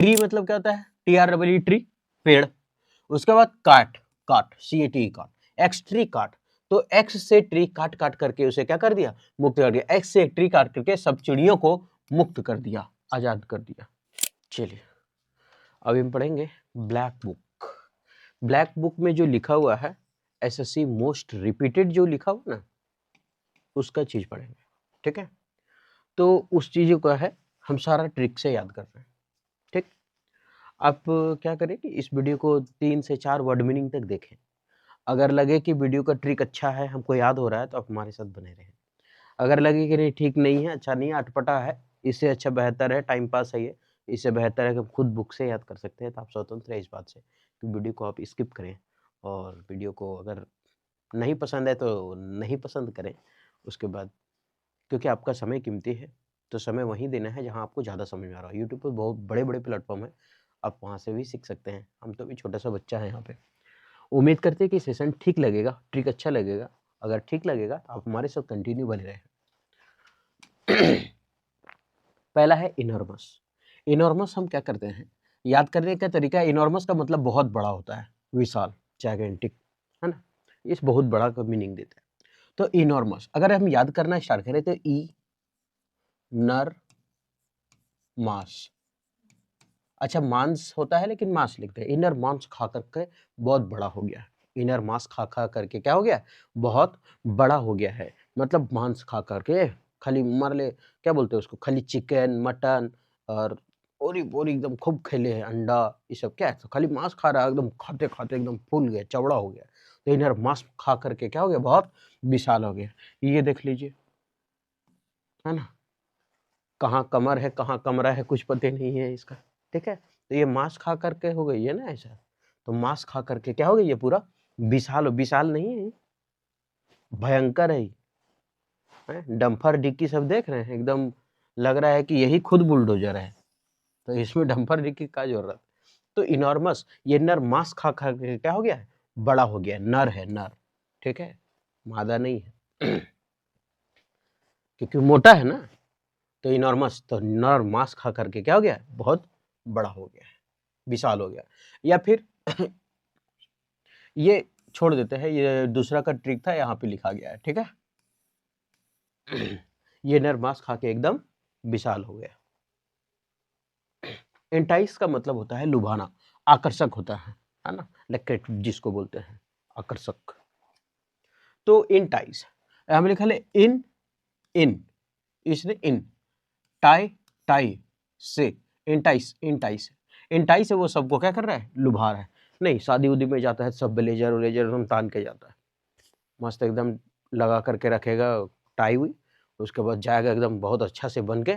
Tree मतलब क्या होता है, TREE ट्री, पेड़। उसके बाद काट, काट CAT काट, एक्स ट्री काट। तो एक्स से ट्री काट काट करके उसे क्या कर दिया, मुक्त कर दिया। एक्स से ट्री काट करके सब चिड़ियों को मुक्त कर दिया, आजाद कर दिया। चलिए अभी हम पढ़ेंगे ब्लैक बुक। ब्लैक बुक में जो लिखा हुआ है, SSC मोस्ट रिपीटेड जो लिखा हुआ ना, उसका चीज पढ़ेंगे, ठीक है। तो उस चीज को है हम सारा ट्रिक से याद कर रहे हैं, ठीक। आप क्या करें कि इस वीडियो को 3 से 4 वर्ड मीनिंग तक देखें। अगर लगे कि वीडियो का ट्रिक अच्छा है, हमको याद हो रहा है, तो आप हमारे साथ बने रहें। अगर लगे कि नहीं ठीक नहीं है, अच्छा नहीं है, अटपटा है, इससे अच्छा बेहतर है टाइम पास है ये, इससे बेहतर है कि हम खुद बुक से याद कर सकते हैं, तो आप स्वतंत्र है इस बात से कि वीडियो को आप स्किप करें। और वीडियो को अगर नहीं पसंद है तो नहीं पसंद करें। उसके बाद क्योंकि आपका समय कीमती है, तो समय वहीं देना है जहाँ आपको ज़्यादा समझ में आ रहा है। यूट्यूब पर बहुत बड़े-बड़े प्लेटफ़ॉर्म हैं, आप वहाँ से भी सीख सकते हैं। हम तो अभी छोटा-सा बच्चा है यहाँ पे। उम्मीद करते हैं कि सेशन ठीक लगेगा, ट्रिक अच्छा लगेगा। अगर ठीक लगेगा तो आप हमारे साथ कंटिन्यू बने रहें। पहला है इनॉर्मस। इनॉर्मस हम क्या करते हैं, याद करने का तरीका, इनॉर्मस का मतलब बहुत बड़ा होता है, विशाल, जायगेंटिक, है ना। इस बहुत बड़ा का मीनिंग देता है। तो इनॉर्मस अगर हम याद करना स्टार्ट करें तो ई नर मास, अच्छा मांस होता है लेकिन मांस लिखते हैं। इनर मांस खा करके बहुत बड़ा हो गया है। इनर मांस खा खा करके क्या हो गया, बहुत बड़ा हो गया है। मतलब मांस खा करके खाली मार ले, क्या बोलते हैं उसको, खाली चिकन मटन और ओरी बोरी एकदम खूब खेले हैं, अंडा ये सब क्या है, तो खाली मांस खा रहा है, एकदम खाते खाते एकदम फूल गया, चौड़ा हो गया। तो इनर मांस खा करके क्या हो गया, बहुत विशाल हो गया। ये देख लीजिए, है ना, कहाँ कमर है कहाँ कमरा है कुछ पता नहीं है इसका, ठीक है। तो ये मांस खा करके हो गई है ना ऐसा। तो मांस खा करके क्या हो गई, ये पूरा विशाल, विशाल नहीं है, भयंकर है। डंपर डिक्की सब देख रहे हैं, एकदम लग रहा है कि यही खुद बुलडोजर है, तो इसमें डंपर डिक्की का जरूरत। तो इनॉर्मस, ये नर मांस खा खा के क्या हो गया है, बड़ा हो गया, नर है नर, ठीक है, मादा नहीं है। क्योंकि मोटा है ना, तो इनॉर्मस, तो नर मांस खा करके क्या हो गया, बहुत बड़ा हो गया है, विशाल हो गया। या फिर ये छोड़ देते हैं, ये दूसरा का ट्रिक था, यहाँ पे लिखा गया है, ठीक है। ये नर मांस खा के एकदम विशाल हो गया। एंटाइस का मतलब होता है लुभाना, आकर्षक होता है ना, लकेट जिसको बोलते हैं, आकर्षक। तो इंटाइस हमें लिखा है इन, इन, इसने इन, टाई, टाई से, इंटाइस, इंटाइस, इंटाइस से वो सबको क्या कर रहा है, लुभा रहा है। नहीं शादी उदी में जाता है सब ब्लेजर व्लेजर एकदम तान के जाता है, मस्त एकदम लगा करके रखेगा टाई हुई, उसके बाद जाएगा एकदम बहुत अच्छा से बन के,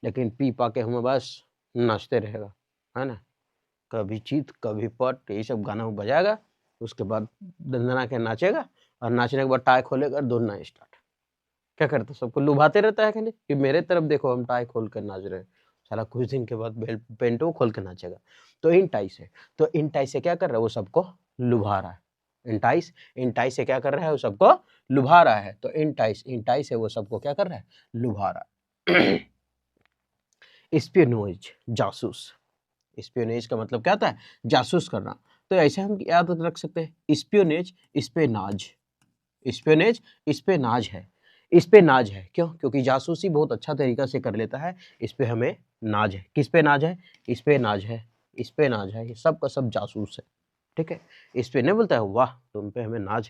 लेकिन पी पा के हमें बस नाचते रहेगा, है ना, कभी चीत कभी पट यही सब गाना बजाएगा। उसके बाद दंदना के नाचेगा, और नाचने के बाद टाई खोलेगा, दौड़ना स्टार्ट। क्या करता है, सबको लुभाते रहता है खाली कि मेरे तरफ देखो हम टाई खोल कर नाच रहे हैं। साला कुछ दिन के बाद बेल्ट पेंटो खोल के नाचेगा। तो इन टाई से, तो इन टाई से क्या कर रहा है, वो सबको लुभा रहा है। इंटाइस, इंटाइस से क्या कर रहा है, वो सबको लुभा रहा है। तो इंटाइस, इंटाइस से वो सबको क्या कर रहा है, लुभा रहा है। स्पियोनेज, जासूस। स्पियोनेज का मतलब क्या होता है, जासूस करना। तो ऐसे हम याद रख सकते हैं, स्पियोनेज स्पेनाज, स्पियोनेज इस पे नाज है, इस पे नाज है, क्यों, क्योंकि जासूसी बहुत अच्छा तरीका से कर लेता है, इस पे हमें नाज है। किस पे नाज है, इस पे नाज है, इस पे नाज है, ये सब का सब जासूस है, ठीक है। इस पे नहीं बोलता है वाह तुम पे हमें नाज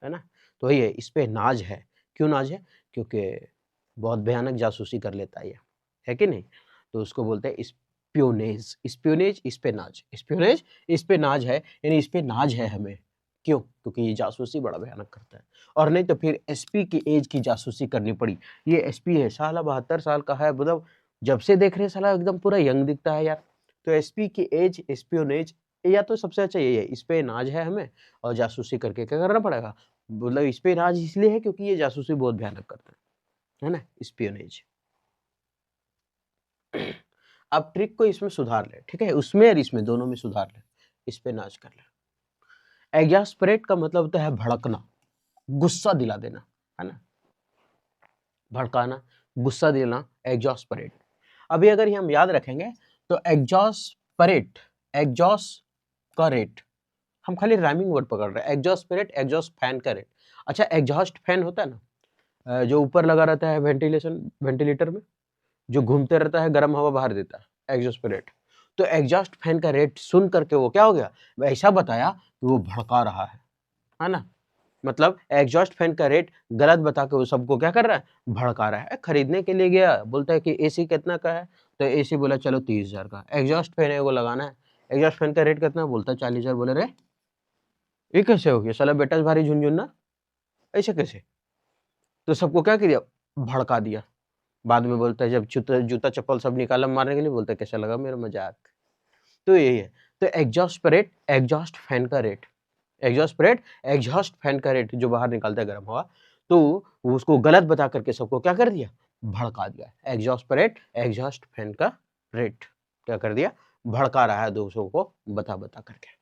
है ना। तो ये इस पे नाज है, क्यों नाज है, क्योंकि बहुत भयानक जासूसी कर लेता है कि नहीं। तो उसको बोलते हैं स्पियोनेज, स्पियोनेज इस पे नाज, स्पियोनेज इस पे नाज है, यानी इस पे नाज है हमें, क्यों, क्योंकि ये जासूसी बड़ा भयानक करता है। और नहीं तो फिर एसपी की एज की जासूसी करनी पड़ी। ये एसपी है, साला 72 साल का है, मतलब जब से देख रहे साला एकदम पूरा यंग दिखता है यार। तो एसपी की एज, स्पियोनेज, या तो सबसे अच्छा यही है, इस पे नाज है हमें, और जासूसी करके क्या करना पड़ेगा, मतलब इस पे नाज इसलिए है क्योंकि ये जासूसी बहुत भयानक करता है ना, स्पियोनेज। अब ट्रिक को इसमें सुधार ले, ठीक है, उसमें और इसमें दोनों में सुधार ले, इस पे नाच कर ले। एग्जास्परेट का मतलब होता है भड़कना, गुस्सा दिला देना, है ना, भड़काना, गुस्सा दिलाना, एग्जास्परेट। अभी अगर हम याद रखेंगे तो एग्जॉस्परेट, एग्जॉस्परेट, हम खाली राइमिंग वर्ड पकड़ रहे हैं। एग्जॉस्परेट, एग्जॉस्ट फैन का रेट। अच्छा, एग्जॉस्ट फैन होता है ना, जो ऊपर लगा रहता है वेंटिलेटर में, जो घूमते रहता है, गर्म हवा बाहर देता है, एग्जॉस्परेट। तो एग्जॉस्ट फैन का रेट सुन करके वो क्या हो गया, ऐसा बताया कि वो भड़का रहा है ना। मतलब एग्जॉस्ट फैन का रेट गलत बता के वो सबको क्या कर रहा है, भड़का रहा है। खरीदने के लिए गया, बोलता है कि एसी कितना का है, तो एसी बोला चलो 30,000 का। एग्जॉस्ट फैन है वो लगाना है, एग्जॉस्ट फैन का रेट कितना, बोलता है 40,000। बोले रे ये कैसे हो गया, साला बेटा भारी झुनझुना, ऐसे कैसे। तो सबको क्या किया, भड़का दिया। बाद में बोलता है जब जूता चप्पल सब निकाला मारने के लिए, बोलता है कैसा लगा मेरा मजाक। तो यही है। तो एग्जॉस्परेट, एग्जॉस्ट फैन का रेट, एग्जॉस्परेट, एग्जॉस्ट फैन का रेट जो बाहर निकालता है गर्म हवा, तो उसको गलत बता करके सबको क्या कर दिया, भड़का दिया। एग्जॉस्परेट, एग्जॉस्ट फैन का रेट क्या कर दिया, भड़का रहा है दूसरों को बता बता करके।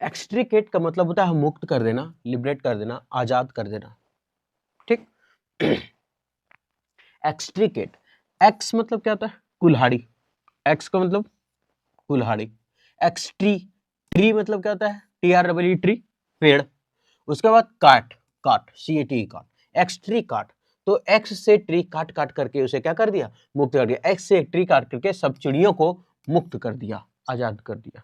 एक्सट्रिकेट का मतलब होता है मुक्त कर देना, लिबरेट कर देना, आजाद कर देना। ठीक। एक्सट्रिकेट, एक्स मतलब क्या होता है, कुल्हाड़ी। एक्स का मतलब कुल्हाड़ी। एक्सट्री, ट्री मतलब क्या होता है, TREE, ट्री, पेड़। उसके बाद काट, काट, CAT, काट, एक्सट्री काट। तो एक्स से ट्री काट काट करके उसे क्या कर दिया, मुक्त कर दिया। एक्स से ट्री काट करके सब चिड़ियों को मुक्त कर दिया, आजाद कर दिया।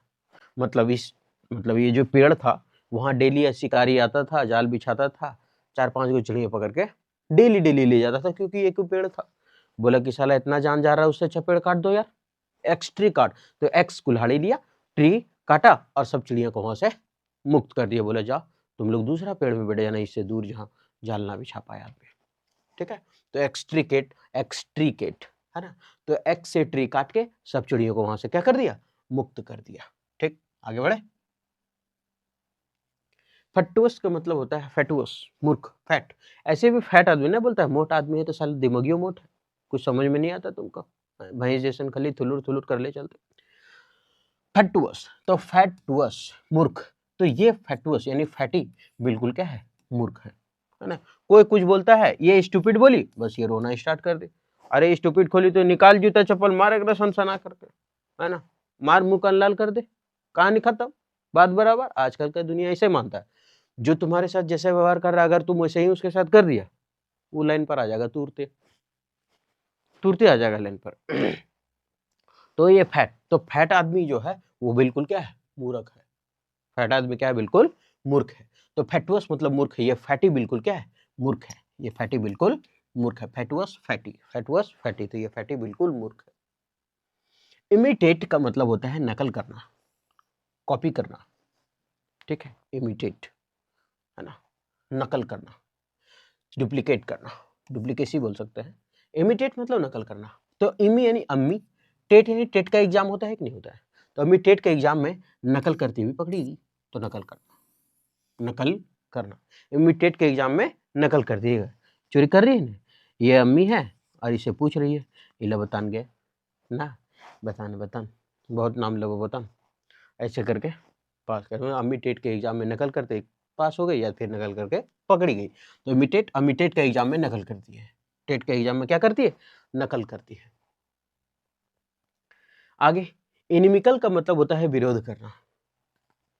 मतलब ये जो पेड़ था, वहां डेली शिकारी आता था, जाल बिछाता था, 4-5 को चिड़िया पकड़ के डेली डेली ले जाता था, क्योंकि एक पेड़ था। बोला कि साला इतना जान जा रहा है, उससे अच्छा पेड़ काट दो यार, एक्स ट्री काट। तो एक्स कुल्हाड़ी लिया, ट्री काटा और सब चिड़िया को वहां से मुक्त कर दिया। बोला जा तुम लोग दूसरा पेड़ में बैठ जाना, इससे दूर जहां जाल ना बिछा पाए आदमी। ठीक है। तो एक्सट्रिकेट, एक्सट्रीकेट है ना। तो एक्स से ट्री काट के सब चिड़ियों को वहां से क्या कर दिया, मुक्त कर दिया। ठीक, आगे बढ़े। फट्टुअस का मतलब होता है फैटुअस, मूर्ख, फैट। ऐसे भी फैट आदमी ना बोलता है मोटा आदमी है तो साले दिमागियो मोट है, कुछ समझ में नहीं आता तुमको, भैंस जैसन खाली थुलुर थुलुर कर ले चलते। फैटुअस, तो फैटुअस मूर्ख। तो ये फैटुअस यानी फैटी बिल्कुल क्या है, मूर्ख है ना। कोई कुछ बोलता है, ये स्टूपिड बोली, बस ये रोना स्टार्ट कर दे। अरे स्टूपिड खोली तो निकाल जूता चप्पल मार एकदम सनसना करके, है ना, मार मुंह कान लाल कर दे, कहानी खत्म, बात बराबर। आजकल का दुनिया ऐसे मानता है, जो तुम्हारे साथ जैसे व्यवहार कर रहा है, अगर तुम वैसे ही उसके साथ कर दिया, वो लाइन पर आ जाएगा, तुरते तुरते आ जाएगा लाइन पर। तो ये फैट, तो फैट आदमी जो है वो बिल्कुल क्या है, मूर्ख है। फैट आदमी क्या है, बिल्कुल मूर्ख है। तो फैटुअस मतलब मूर्ख है, ये फैटी बिल्कुल क्या है, मूर्ख है। ये फैटी बिल्कुल मूर्ख है। फैटुअस फैटी, फैटुअस फैटी, तो ये फैटी बिल्कुल मूर्ख है। इमिटेट का मतलब होता है नकल करना, कॉपी करना। ठीक है, इमिटेट है ना, नकल करना, डुप्लीकेट करना, डुप्लीकेसी बोल सकते हैं। इमिटेट मतलब नकल करना। तो इमी यानी अम्मी, टेट यानी टेट का एग्जाम होता है कि नहीं होता है, तो अम्मी टेट के एग्जाम में नकल करती हुई पकड़ी गई, तो नकल करना, नकल करना। अम्मी टेट के एग्जाम में नकल कर दिएगा, चोरी कर रही है ना, ये अम्मी है और इसे पूछ रही है, इला बतान गए ना, बतान बतान, बहुत नाम लो बतान, ऐसे करके पास कर। अम्मी टेट के एग्जाम में नकल करते पास हो गई, या फिर नकल करके पकड़ी गई। तो इमिटेट, अमिटेट का एग्जाम में नकल करती है, टेट के एग्जाम में क्या करती है, नकल करती है। आगे, इनिमिकल का मतलब होता है विरोध करना।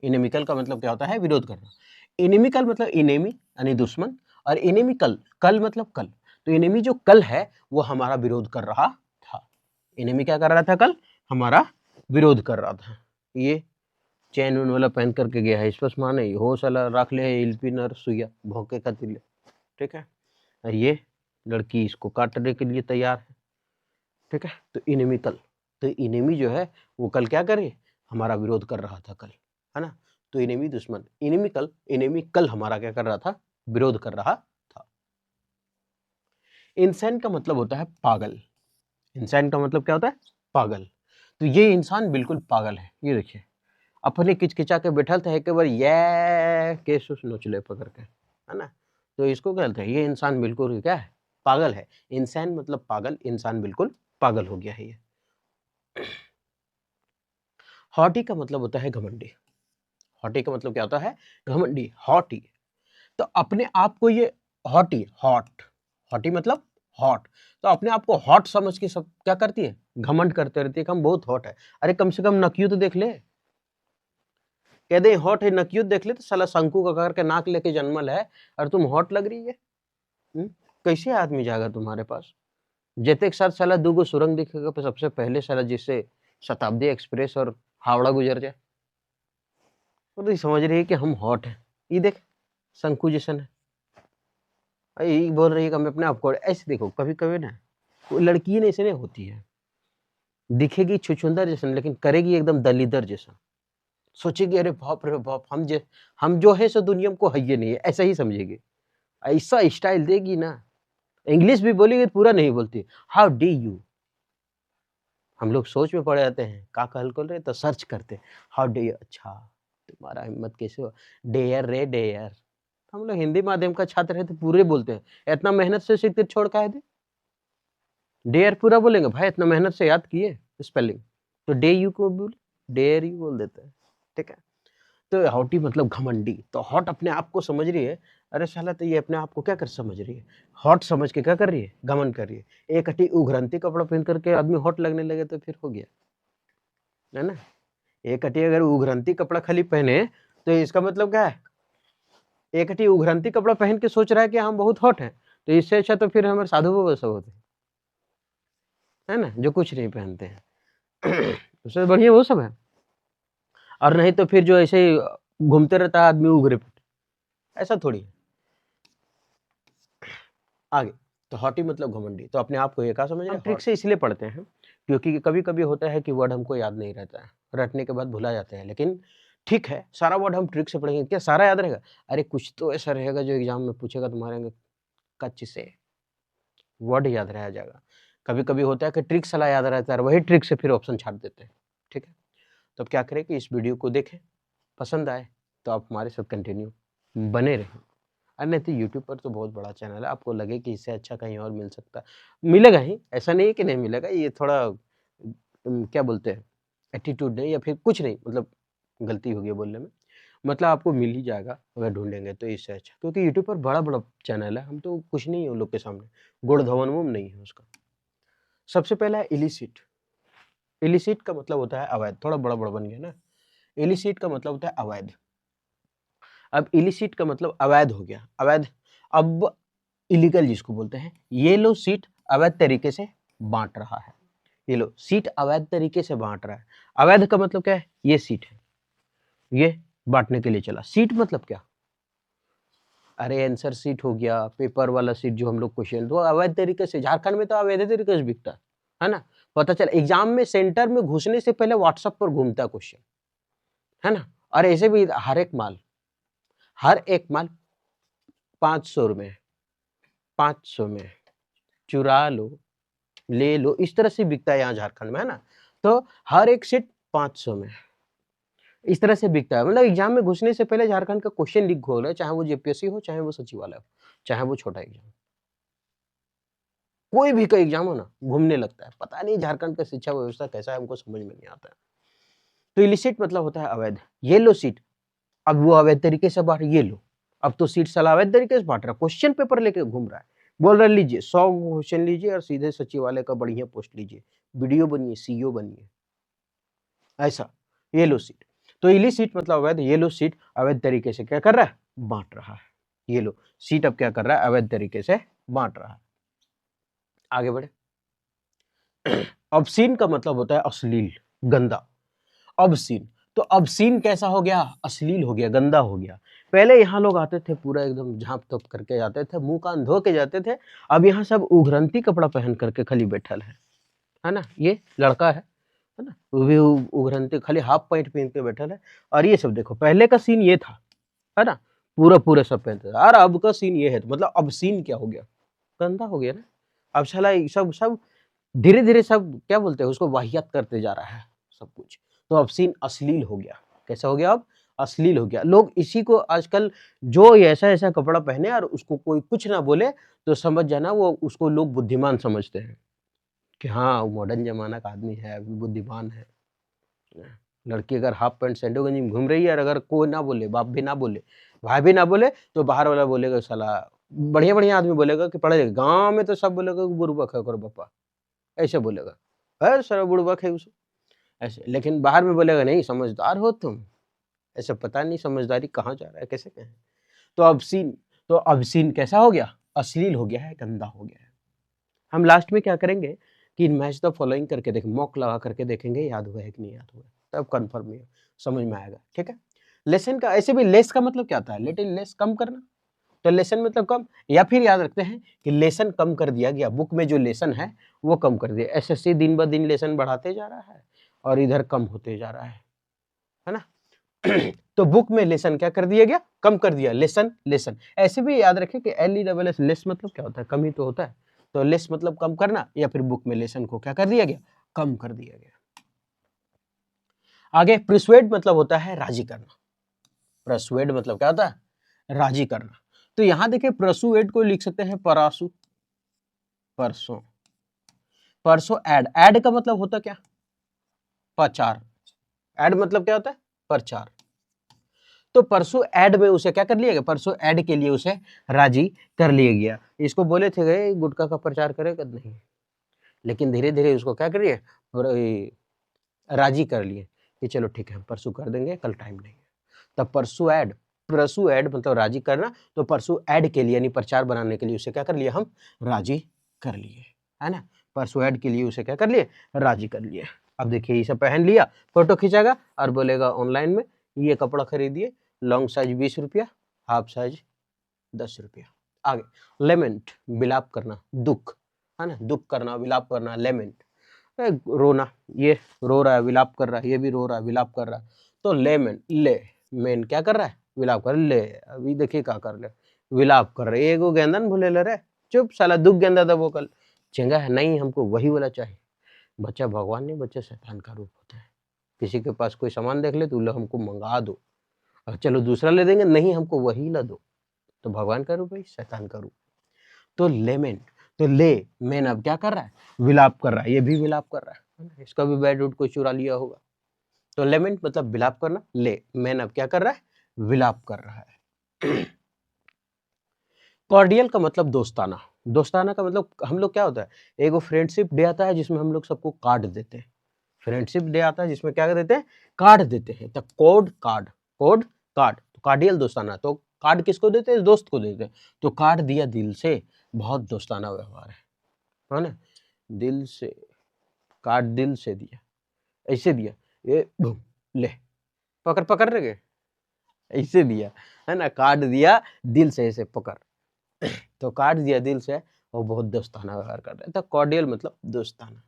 इनिमिकल का मतलब क्या होता है, विरोध करना। इनिमिकल मतलब इनेमी यानी दुश्मन, और इनेमिकल, कल मतलब कल। तो इनेमी जो कल है वो हमारा विरोध कर रहा था। इनेमी क्या कर रहा था, कल हमारा विरोध कर रहा था। ये चैन उन वाला पहन करके गया है, स्पष्ट माने हो साला रख ले इल्पिनर सुइया भौंके का तिल। ठीक है, और ये लड़की इसको काटने के लिए तैयार है। ठीक है, तो इनेमी कल, तो इनेमी जो है वो कल क्या करे, हमारा विरोध कर रहा था कल, है ना। तो इनेमी दुश्मन, इनेमी कल हमारा क्या कर रहा था, विरोध कर रहा था। इंसान का मतलब होता है पागल। इंसान का मतलब क्या होता है, पागल। तो ये इंसान बिल्कुल पागल है। ये देखिए, अपने किचकिचा के बैठल थे, एक बार ये केस नोचले पकड़ के, है ना। तो इसको क्या कहते हैं, ये इंसान बिल्कुल क्या है, पागल है। इंसान मतलब पागल, इंसान बिल्कुल पागल हो गया है ये। हॉटी का मतलब होता है घमंडी। हॉटी का मतलब क्या होता है, घमंडी, हॉटी। तो अपने आप को ये हॉटी, हॉट, हॉटी मतलब हॉट। तो अपने आप को हॉट समझ के सब क्या करती है, घमंड करते रहती है कि हम बहुत हॉट है। अरे कम से कम नकियो तो देख ले, कह दे हॉट है, नकियो देख ले तो साला शंकु का करके नाक लेके जन्मल है और तुम हॉट लग रही है। कैसे आदमी जाएगा तुम्हारे पास? जेते के साथ साला दूगो सुरंग दिखेगा तो सबसे पहले साला जिससे शताब्दी एक्सप्रेस और हावड़ा गुजर जाए, वो तो समझ रही है कि हम हॉट है। ये देख शंकु जैसन है, ये बोल रही है कि मैं अपने आप को ऐसे। देखो कभी कभी ना वो लड़की ने ऐसे नहीं होती है, दिखेगी छुछुंदर जैसन लेकिन करेगी एकदम दलीदर जैसा। सोचेगी अरे बाप रे बाप, हम जो है सो दुनिया को है ये नहीं है, ऐसा ही समझेगी। ऐसा स्टाइल देगी ना, इंग्लिश भी बोलेगी पूरा नहीं बोलती। हाउ डी यू, हम लोग सोच में पड़ जाते हैं का कहल कर रहे तो सर्च करते हाउ डे, अच्छा तुम्हारा हिम्मत कैसे हो, डेयर रे डेयर। हम लोग हिंदी माध्यम का छात्र है तो पूरे बोलते हैं, इतना मेहनत से सीखते छोड़ का है दे, डेयर पूरा बोलेंगे भाई, इतना मेहनत से याद किए स्पेलिंग, तो डे यू को बोल डेयर यू बोल देते हैं, ठीक है। तो हॉटी मतलब घमंडी, तो हॉट अपने आप को समझ रही है। अरे साला तो ये अपने आप को क्या कर समझ रही है, हॉट समझ के क्या कर रही है, घमंड कर रही है। एक हटी उघरंती कपड़ा पहन करके आदमी हॉट लगने लगे तो फिर हो गया, है ना। एक हटी अगर उघरंती कपड़ा खाली पहने तो इसका मतलब क्या है, एक हटी उघरंती कपड़ा पहन के सोच रहा है कि हम बहुत हॉट हैं, तो इससे अच्छा तो फिर हमारे साधु बाबा सब होते है ना, जो कुछ नहीं पहनते हैं उससे बढ़िया वो सब है। और नहीं तो फिर जो ऐसे ही घूमते रहता है आदमी उघरे पे, ऐसा थोड़ी है। आगे तो हॉटी मतलब घमंडी, तो अपने आप को ये क्या समझ रहे हैं, ट्रिक से इसलिए पढ़ते हैं क्योंकि कभी कभी होता है कि वर्ड हमको याद नहीं रहता है, रटने के बाद भुला जाते हैं। लेकिन ठीक है, सारा वर्ड हम ट्रिक से पढ़ेंगे, क्या सारा याद रहेगा? अरे कुछ तो ऐसा रहेगा जो एग्जाम में पूछेगा तुम्हारे कच्चे से वर्ड याद रह जाएगा। कभी कभी होता है कि ट्रिक सलाह याद रहता है, वही ट्रिक से फिर ऑप्शन छाट देते हैं, ठीक है। तो अब क्या करें कि इस वीडियो को देखें, पसंद आए तो आप हमारे साथ कंटिन्यू बने रहें। और नहीं तो यूट्यूब पर तो बहुत बड़ा चैनल है, आपको लगे कि इससे अच्छा कहीं और मिल सकता है, मिलेगा ही, ऐसा नहीं है कि नहीं मिलेगा। ये थोड़ा क्या बोलते हैं, एटीट्यूड नहीं या फिर कुछ नहीं, मतलब गलती हो गई बोलने में, मतलब आपको मिल ही जाएगा अगर ढूंढेंगे तो इससे अच्छा। क्योंकि यूट्यूब पर बड़ा बड़ा चैनल है, हम तो कुछ नहीं है उन लोग के सामने, गुड़ धवन वुम नहीं है उसका। सबसे पहला है इलिसिट। इलिसिट का मतलब होता है अवैध, थोड़ा बड़ा बड़ा बन गया ना। इलिसिट का मतलब होता है अवैध। अब इलिसिट का मतलब अवैध हो गया, अवैध। अब इलीगल जिसको बोलते हैं, ये लो सीट अवैध तरीके से बांट रहा है, ये लो सीट अवैध तरीके से बांट रहा है। अवैध का मतलब क्या है, ये सीट है, ये बांटने के लिए चला। सीट मतलब क्या, अरे आंसर सीट हो गया, पेपर वाला सीट जो हम लोग क्वेश्चन, तो अवैध तरीके से झारखंड में तो अवैध तरीके से बिकता है ना। पता चला एग्जाम में सेंटर में घुसने से पहले व्हाट्सएप पर घूमता है क्वेश्चन, है ना। और ऐसे भी हर एक माल 500 में, 500 में चुरा लो, ले लो, इस तरह से बिकता है यहाँ झारखंड में, है ना। तो हर एक सीट 500 में इस तरह से बिकता है। मतलब एग्जाम में घुसने से पहले झारखंड का क्वेश्चन लीक हो रहा है, चाहे वो जेपीएससी हो, चाहे वो सचिवालय हो, चाहे वो छोटा एग्जाम, कोई भी का एग्जाम हो ना, घूमने लगता है। पता नहीं झारखंड का शिक्षा व्यवस्था कैसा है, हमको समझ में नहीं आता है। तो इलिसिट मतलब होता है अवैध। ये लो सीट, अब वो अवैध तरीके से बांट, ये लो, अब तो सीट साला अवैध तरीके से बांट रहा है, क्वेश्चन पेपर लेके घूम रहा है, बोल रहा है लीजिए 100 क्वेश्चन लीजिए और सीधे सचिवालय का बढ़िया पोस्ट लीजिए, वीडियो बनिए, सीईओ बनिए, ऐसा। ये लो सीट, तो इलिसिट मतलब अवैध। ये लो सीट अवैध तरीके से क्या कर रहा है, बांट रहा है। ये लो सीट अब क्या कर रहा है, अवैध तरीके से बांट रहा है। आगे बढ़े। ऑब्सीन का मतलब होता है अश्लील, गंदा। ऑब्सीन, तो ऑब्सीन कैसा हो गया, अश्लील हो गया, गंदा हो गया। पहले यहाँ लोग आते थे पूरा एकदम झांप तोप करके जाते थे, मुंह कान धो के जाते थे। अब यहाँ सब उघरंती कपड़ा पहन करके खाली बैठल है ना। ये लड़का है ना, वो भी उघरंती खाली हाफ पैंट पहन के बैठल है। और ये सब देखो, पहले का सीन ये था, है ना, पूरा पूरा सब पहनते थे। और अब का सीन ये है, तो मतलब अब सीन क्या हो गया, गंदा हो गया ना। अब साला सब सब धीरे धीरे सब क्या बोलते हैं उसको, वाहियात करते जा रहा है सब कुछ। तो अब सीन अश्लील हो गया। कैसा हो गया, अब अश्लील हो गया। लोग इसी को आजकल, जो ऐसा ऐसा कपड़ा पहने और उसको कोई कुछ ना बोले तो समझ जाना वो उसको लोग बुद्धिमान समझते हैं कि हाँ वो मॉडर्न जमाना का आदमी है, बुद्धिमान है। लड़की अगर हाफ पैंट सैंडो गंजी में घूम रही है और अगर कोई ना बोले, बाप भी ना बोले, भाई भी ना बोले, तो बाहर वाला बोलेगा साला बढ़िया बढ़िया आदमी बोलेगा कि पढ़े लिखे, गांव में तो सब बोलेगा कि बुड़बक है ओकर पप्पा, ऐसे बोलेगा, है सारा बुड़बक है उसे, ऐसे। लेकिन बाहर में बोलेगा नहीं समझदार हो तुम, ऐसे। पता नहीं समझदारी कहाँ जा रहा है, कैसे कहें। तो obscene, तो obscene कैसा हो गया, अश्लील हो गया है, गंदा हो गया है। हम लास्ट में क्या करेंगे कि मैच द फॉलोइंग करके देखें, मॉक लगा करके देखेंगे याद हुआ है कि नहीं याद हुआ है, तब कंफर्म नहीं समझ में आएगा, ठीक है। लेसन का, ऐसे भी लेस का मतलब क्या होता है, लिटिल लेस, कम करना। तो लेसन मतलब कम, या फिर याद रखते हैं कि लेसन कम कर दिया गया, बुक में जो लेसन है वो कम कर दिया। एसएससी दिन ब दिन लेसन बढ़ाते जा रहा है और इधर कम होते जा रहा है ना। तो बुक में लेसन क्या कर दिया गया, कम कर दिया, लेसन लेसन। ऐसे भी याद रखें कि LESS लेस मतलब क्या होता है, कम ही तो होता है। तो लेस मतलब कम करना, या फिर बुक में लेसन को क्या कर दिया गया, कम कर दिया गया। आगे प्रिसुएड मतलब होता है राजी करना। प्रसुएड मतलब क्या होता है, राजी करना। तो यहां देखिए प्रसुएड को लिख सकते हैं परासु, परसों, परसों एड, एड का मतलब होता क्या, प्रचार। एड मतलब क्या होता है, प्रचार। तो परसों ऐड में उसे क्या कर लिया गया, परसों ऐड के लिए उसे राजी कर लिया गया। इसको बोले थे गए गुटखा का प्रचार करेगा नहीं, लेकिन धीरे धीरे उसको क्या करिए, राजी कर लिए कि चलो ठीक है हम परसों कर देंगे, कल टाइम नहीं है। तब परसों ऐड, परसों ऐड मतलब राजी करना। तो परसों ऐड के लिए यानी प्रचार बनाने के लिए उसे क्या कर लिया, हम राजी कर लिए, है ना। परसों ऐड के लिए उसे क्या कर लिए, राजी कर लिए। अब देखिए ये सब पहन लिया, फोटो खींचेगा और बोलेगा ऑनलाइन में ये कपड़ा खरीदिए, लॉन्ग साइज 20 रुपया, हाफ साइज 10 रुपया। आगे लेमेंट, विलाप करना, दुख, है ना, दुख करना, विलाप करना, लेमेंट, रोना। ये रो रहा है, विलाप कर रहा है, ये भी रो रहा है, विलाप कर रहा है। तो लेमेंट, ले मेन क्या कर रहा है, विलाप कर, ले अभी देखिए क्या कर ले, विलाप कर रहे, एगो गेंदन भूले ले रहे, चुप साला, दुख गेंदा था वो कल, चंगा है नहीं, हमको वही वाला चाहिए। बच्चा भगवान नहीं, बच्चा शैतान का रूप होता है। किसी के पास कोई सामान देख ले तो बोले हमको मंगा दो, और चलो दूसरा ले देंगे, नहीं हमको वही ला दो, तो भगवान का रूप है, शैतान का रूप। तो लेमेंट, तो ले मेन अब क्या कर रहा है, विलाप कर रहा है, ये भी विलाप कर रहा है ना, इसका भी बैड रूट कोई चुरा लिया होगा। तो लेमेंट मतलब विलाप करना, ले मेन अब क्या कर रहा है, विलाप कर रहा है। कॉर्डियल का मतलब दोस्ताना, दोस्ताना का मतलब हम लोग क्या होता है, एक फ्रेंडशिप डे आता है जिसमें हम लोग सबको कार्ड देते हैं। फ्रेंडशिप डे आता है जिसमें क्या देते हैं, कार्ड देते हैं। तो कोड कार्ड, कोड कार्ड, तो कार्डियल दोस्ताना। तो कार्ड किसको देते हैं, दोस्त को देते हैं। तो कार्ड दिया दिल से, बहुत दोस्ताना व्यवहार है ना, दिल से, कार्ड दिल से दिया, ऐसे दिया, ये ले पकड़ पकड़ रहे, ऐसे दिया, है ना, कार्ड दिया दिल से, ऐसे पकड़। तो कार्ड दिया दिल से, वो बहुत दोस्ताना व्यवहार कर रहा है। तो कॉर्डियल मतलब दोस्ताना।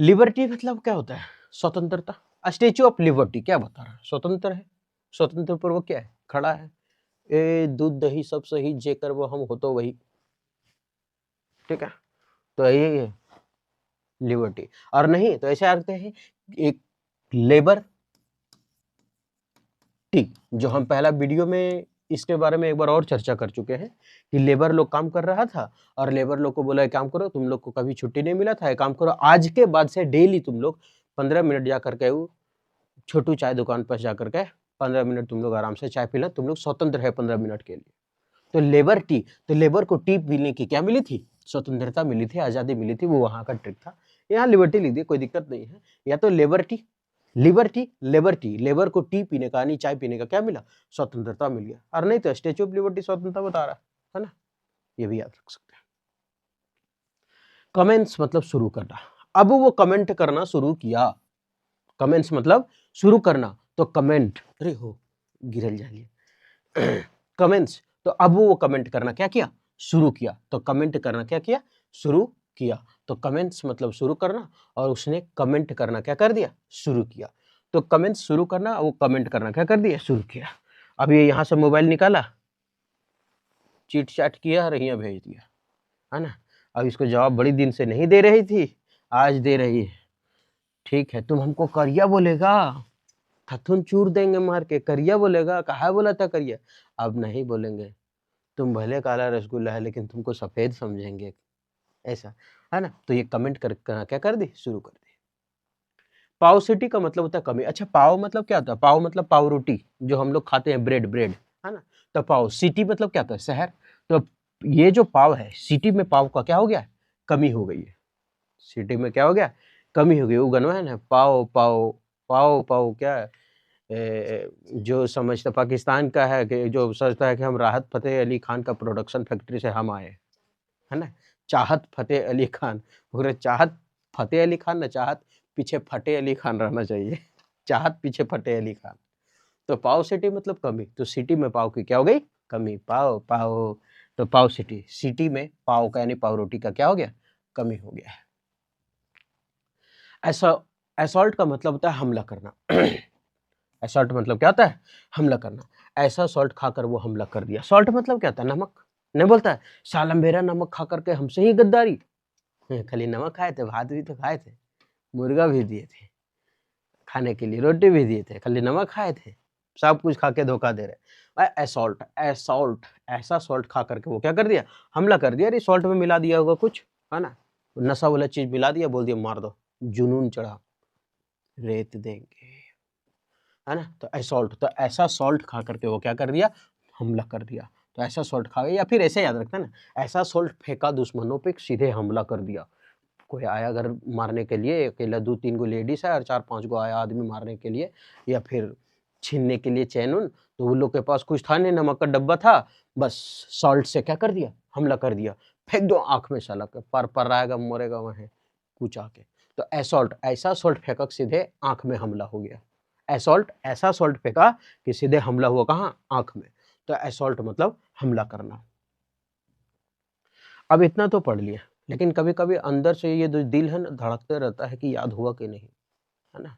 लिबर्टी मतलब क्या होता है, स्वतंत्रता। स्टेच्यू ऑफ लिबर्टी क्या बता रहा है, स्वतंत्र है, स्वतंत्र पूर्वक क्या है, खड़ा है। ए दूध दही सब सही, जेकर वो हम हो तो वही, ठीक है। तो यही है लिबर्टी। और नहीं तो ऐसे आते हैं एक लेबर टी, जो हम पहला वीडियो में इसके बारे में एक बार और चर्चा कर चुके हैं कि लेबर लोग काम कर रहा था और लेबर लोग को बोला काम करो, तुम लोग को कभी छुट्टी नहीं मिला था, काम करो, आज के बाद से डेली तुम लोग 15 मिनट जा करके वो छोटू चाय दुकान पर जा करके 15 मिनट तुम लोग आराम से चाय पीना, तुम लोग स्वतंत्र है 15 मिनट के लिए। तो लेबर टी, तो लेबर को टी पीने की क्या मिली थी, स्वतंत्रता मिली थी, आजादी मिली थी, वो वहां का ट्रिक था। यहाँ लिबर्टी लिख दिए, कोई दिक्कत नहीं है। या तो labour tea, liberty, labour tea, labour को टी पीने का यानी चाय पीने का क्या मिला, स्वतंत्रता मिल गया। और नहीं तो स्टेच्यू ऑफ लिबर्टी स्वतंत्रता बता रहा है ना, ये भी याद रख सकते हैं। कमेंट्स मतलब शुरू करना। अब वो कमेंट करना शुरू किया, कमेंट्स मतलब शुरू करना। तो कमेंट, अरे हो गिरल जाइए, कमेंट्स, तो अब वो कमेंट करना क्या किया, शुरू किया। तो कमेंट करना क्या किया, शुरू किया। तो कमेंट्स मतलब शुरू करना, और उसने कमेंट करना क्या कर दिया, शुरू किया। तो कमेंट्स शुरू करना, वो कमेंट करना क्या कर दिया, शुरू किया। अब ये यहां से मोबाइल निकाला, चीट चाट किया और यहाँ भेज दिया, है ना। अब इसको जवाब बड़ी दिन से नहीं दे रही थी, आज दे रही है। ठीक है, तुम हमको करिया बोलेगा, थथुन चूर देंगे मार के, करिया बोलेगा, कहा बोला था करिया, अब नहीं बोलेंगे। तुम भले काला रसगुल्ला है लेकिन तुमको सफेद समझेंगे, ऐसा, है ना। तो ये कमेंट क्या कर दी, शुरू कर दी। पाव सिटी का मतलब होता है कमी। अच्छा पाव मतलब क्या होता है, पाव मतलब पाव रोटी, जो हम लोग खाते हैं, ब्रेड, ब्रेड, है ना। तो पाव, सिटी मतलब क्या होता है, शहर। तो ये जो पाव है, सिटी में पाव का क्या हो गया, कमी हो गई है। सिटी में क्या हो गया, कमी हो गई। वो गाना है ना, पाव पाव पाव पाव, क्या है, जो समझता पाकिस्तान का है, कि जो सोचता है कि हम राहत फतेह अली खान का प्रोडक्शन फैक्ट्री से हम आए, है ना। चाहत फतेह अली खान, मगर चाहत फतेह अली खान ना, चाहत पीछे फतेह अली खान रहना चाहिए। चाहत पीछे फतेह अली खान। तो पाव सिटी मतलब कमी, तो सिटी में पाव की क्या हो गई, कमी। पाव पाव, तो पाव सिटी, सिटी में पाव का यानी पाव रोटी का क्या हो गया, कमी हो गया है। ऐसा असॉल्ट का मतलब होता है हमला करना। असॉल्ट मतलब क्या होता है, हमला करना। ऐसा सॉल्ट खाकर वो हमला कर दिया। सॉल्ट मतलब क्या होता है, नमक। नहीं बोलता है साला मेरा नमक खा करके हमसे ही गद्दारी। खाली नमक खाए थे, भात भी तो खाए थे, मुर्गा भी दिए थे खाने के लिए, रोटी भी दिए थे, खाली नमक खाए थे, सब कुछ खा के धोखा दे रहे। असॉल्ट, असॉल्ट, ऐसा सॉल्ट खा करके वो क्या कर दिया, हमला कर दिया। अरे सॉल्ट में मिला दिया होगा कुछ, है ना, नशा वाला चीज मिला दिया, बोल दिया मार दो, जुनून चढ़ा, रेत देंगे, है ना। तो असॉल्ट, तो ऐसा सॉल्ट खा करके वो क्या कर दिया, हमला कर दिया। तो ऐसा सॉल्ट खा गया, या फिर ऐसे याद रखना ना, ऐसा सॉल्ट फेंका दुश्मनों पे, सीधे हमला कर दिया। कोई आया घर मारने के लिए, अकेला 2-3 गो लेडीज है और 4-5 गो आया आदमी मारने के लिए, या फिर छीनने के लिए चैन उन, तो उन लोग के पास कुछ था नहीं, नमक का डब्बा था, बस सॉल्ट से क्या कर दिया, हमला कर दिया। फेंक दो आंख में, साला के पर रहेगा, मरेगा वहीं कुछ आके। तो असॉल्ट, ऐसा सॉल्ट फेंका सीधे आंख में हमला हो गया। असॉल्ट, ऐसा सॉल्ट फेंका कि सीधे हमला हुआ कहाँ, आंख में। तो असॉल्ट मतलब हमला करना। अब इतना तो पढ़ लिया, लेकिन कभी कभी अंदर से ये जो दिल है ना, धड़कते रहता है कि याद हुआ कि नहीं, है ना।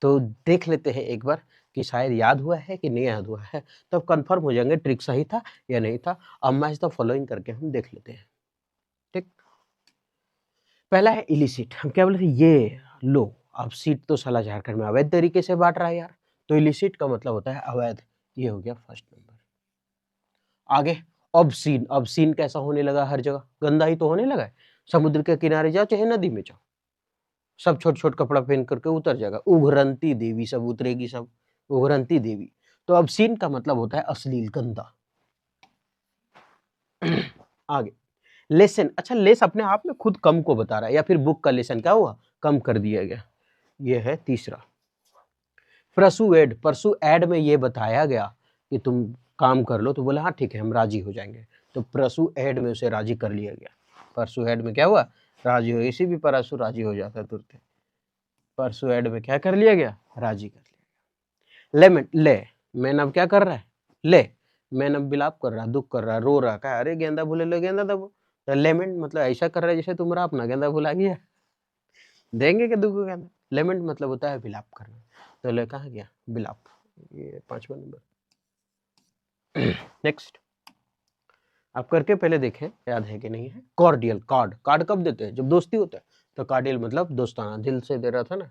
तो देख लेते हैं एक बार कि शायद याद हुआ है कि नहीं याद हुआ है, तब कंफर्म हो जाएंगे ट्रिक सही था या नहीं था। अब मैच द फॉलोइंग करके हम देख लेते हैं, ठीक। पहला है इलिसिट। हम क्या बोले थे, ये लो, अब सीट तो साला झारखंड में अवैध तरीके से बांट रहा है यार, तो इलिसिट का मतलब होता है अवैध। ये हो गया फर्स्ट नंबर। आगे ऑब्सीन। ऑब्सीन कैसा होने लगा, हर जगह गंदा ही तो होने लगा है। समुद्र के किनारे जाओ चाहे नदी में जाओ, सब छोट छोट कपड़ा पहन करके उतर जाएगा, उभरंती देवी सब उतरेगी, सब उभरंती देवी। तो ऑब्सीन का मतलब होता है अश्लील, गंदा। आगे लेसन। अच्छा, लेस अपने आप में खुद कम को बता रहा है, या फिर बुक का लेसन क्या हुआ, कम कर दिया गया। ये है तीसरा। परसुएड, परसुएड में ये बताया गया कि तुम काम कर लो, तो बोला हाँ ठीक है हम राजी हो जाएंगे, तो परसुएड में उसे राजी कर लिया गया। परसुएड में क्या हुआ, राजी हो, इसी भी परसु राजी हो जाता है तुरंत। परसुएड में क्या कर लिया गया, राजी कर लिया। लेमेंट, ले, मैन अब क्या कर रहा है, ले, मैन अब बिलाप कर रहा है, दुख कर रहा है, रो रहा है, अरे गेंदा भूले लो गेंदा दबो। तो लेमेंट मतलब ऐसा कर रहा है जैसे तुम्हारा अपना गेंदा भुला गया, देंगे कि दुख को गेंदा। लेमेंट मतलब होता है बिलाप करना। तो ले कहाँ गया, बिलाप, ये 5वां नंबर। नेक्स्ट, आप करके पहले देखें याद है कि नहीं है। कॉर्डियल, कार्ड, कार्ड कब देते हैं, जब दोस्ती होता है। तो कार्डियल मतलब दोस्ताना, दिल से दे रहा था ना,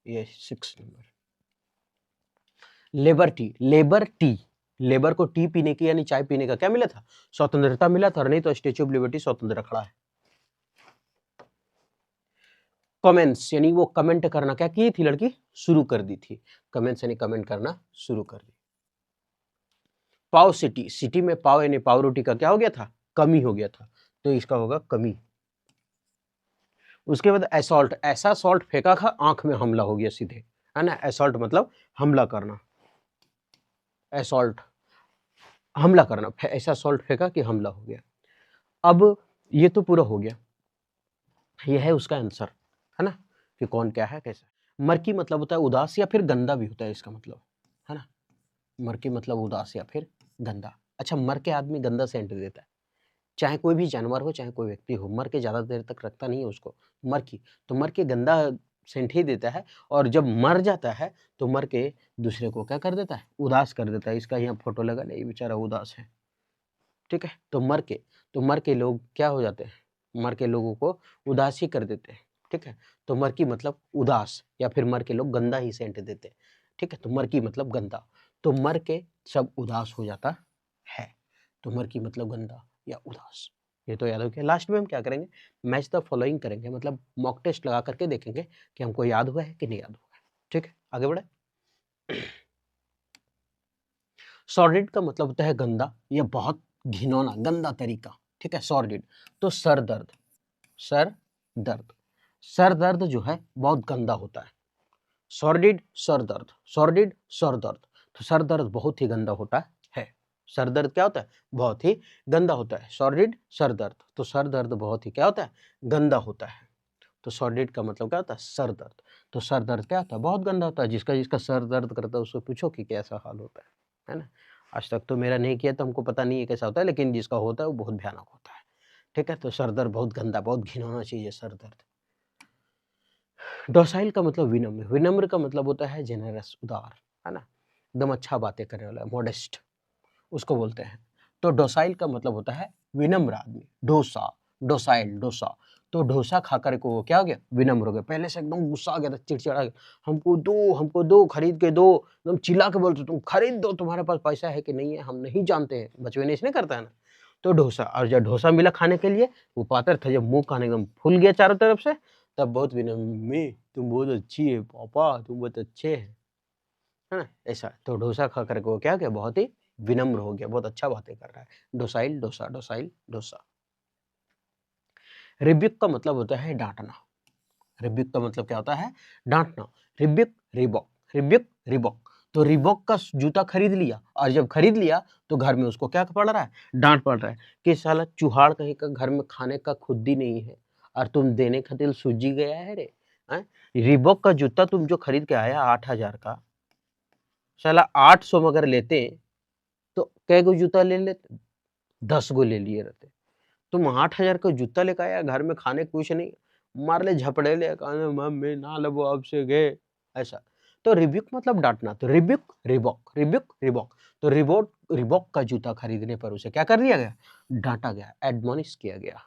ये 6 number. Labour tea, labour tea, labour को टी पीने की यानी चाय पीने का क्या मिला था, स्वतंत्रता मिला था, और नहीं तो स्टेच्यू ऑफ लिबर्टी स्वतंत्र खड़ा है। कमेंट्स यानी वो कमेंट करना क्या की थी लड़की, शुरू कर दी थी। कमेंट्स यानी कमेंट करना शुरू कर दी। पाव सिटी, सिटी में पाव यानी पाव रोटी का क्या हो गया था, कमी हो गया था, तो इसका होगा कमी। उसके बाद असॉल्ट, ऐसा सॉल्ट फेंका था आंख में हमला हो गया सीधे, है ना। असॉल्ट मतलब हमला करना, असॉल्ट हमला करना, ऐसा सॉल्ट फेंका कि हमला हो गया। अब ये तो पूरा हो गया, ये है उसका आंसर, है ना, कि कौन क्या है कैसा। मरकी मतलब होता है उदास या फिर गंदा भी होता है इसका मतलब, है ना। मरकी मतलब उदास या फिर गंदा। अच्छा, मर के आदमी गंदा सेंट देता है, चाहे कोई भी जानवर हो चाहे कोई व्यक्ति हो, मर के ज्यादा देर तक रखता नहीं है उसको, मर की, तो मर के गंदा सेंट ही देता है। और जब मर जाता है तो मर के दूसरे को क्या कर देता है, उदास कर देता है। इसका यहाँ फोटो लगा नहीं, बेचारा उदास है, ठीक है। तो मर के लोग क्या हो जाते हैं, मर के लोगों को उदास ही कर देते हैं, ठीक है। तो मर की मतलब उदास, या फिर मर के लोग गंदा ही सेंट देते हैं, ठीक है। तो मर की मतलब गंदा, तो मर के सब उदास हो जाता है, तो मर की मतलब गंदा या उदास। ये तो याद हो गया। लास्ट में हम क्या करेंगे, मैच द फॉलोइंग करेंगे, मतलब मॉक टेस्ट लगा करके देखेंगे कि हमको याद हुआ है कि नहीं याद हुआ है, ठीक है। आगे बढ़े। सॉर्डिड का मतलब होता है गंदा या बहुत घिनौना, गंदा तरीका, ठीक है, सॉर्डिड। तो सर दर्द, सर दर्द, सर दर्द जो है बहुत गंदा होता है। सॉर्डिड सर दर्द, सॉर्डिड सर दर्द, तो सर दर्द बहुत ही गंदा होता है। सर दर्द क्या होता है? बहुत ही गंदा होता है। सॉर्डिड सर दर्द, तो सर दर्द बहुत ही क्या होता है? गंदा होता है। तो सॉर्डिड का मतलब क्या होता है? सर दर्द। तो सर दर्द क्या होता है? बहुत गंदा होता है। जिसका जिसका सर दर्द करता है उससे पूछो कि कैसा हाल होता है ना। आज तक तो मेरा नहीं किया तो हमको पता नहीं है कैसा होता है, लेकिन जिसका होता है वो बहुत भयानक होता है, ठीक है। तो सर दर्द बहुत गंदा, बहुत घिनौना चीज है सर दर्द। डोसाइल का मतलब विनम्र, विनम्र का मतलब होता है जेनरस, उदार, है ना, एकदम अच्छा बातें करने वाला, मॉडेस्ट, उसको बोलते हैं। तो डोसाइल का मतलब होता है विनम्र आदमी। डोसा, डोसाइल, डोसा, तो डोसा खा कर को वो क्या हो गया? विनम्र हो गया। पहले से एकदम गुस्सा आ गया था, चिड़चिड़ा गया, हमको दो, खरीद के दो, एकदम चिल्ला के बोलते, तुम खरीद दो, तुम्हारे पास पैसा है कि नहीं है हम नहीं जानते हैं, बचपन में इसने करता है ना। तो डोसा, और जब डोसा मिला खाने के लिए, वो पातर था, जब मुंह खाने एकदम फूल गया चारों तरफ से, तब बहुत विनम्र, मम्मी तुम बहुत अच्छी है, पापा तुम बहुत अच्छे हैं, है ना, ऐसा। तो डोसा खा करके वो क्या गया? बहुत ही विनम्र हो गया, बहुत अच्छा बातें कर रहा है। Docile, dosa, docile, dosa. Rebuke का मतलब होता है डांटना। रिब्युक का मतलब क्या होता है? डांटना। रिब्युक, रिबॉक, रिब्युक, रिबॉक। तो रिबॉक का जूता खरीद लिया, और जब खरीद लिया तो घर में उसको क्या पड़ रहा है? डांट पड़ रहा है कि साला चूहाड़ कहीं का, घर में खाने का खुद ही नहीं है और तुम देने खातिर सूजी गया है रे। रिबॉक का जूता तुम जो खरीद के आया 8,000 का, साला 800 में अगर लेते तो कै गो जूता ले लेते? 10 गो ले लिए रहते। तुम 8,000 का जूता लेकर आया, घर में खाने कुछ नहीं, मार ले झपड़े ले, मम्मी ना लेबो अब से गए, ऐसा। तो रिब्युक मतलब डांटना। तो रिब्युक, रिबॉक, रिब्युक, रिबॉक। तो रिबॉक का जूता खरीदने पर उसे क्या कर दिया गया? डांटा गया, एडमोनिश किया गया,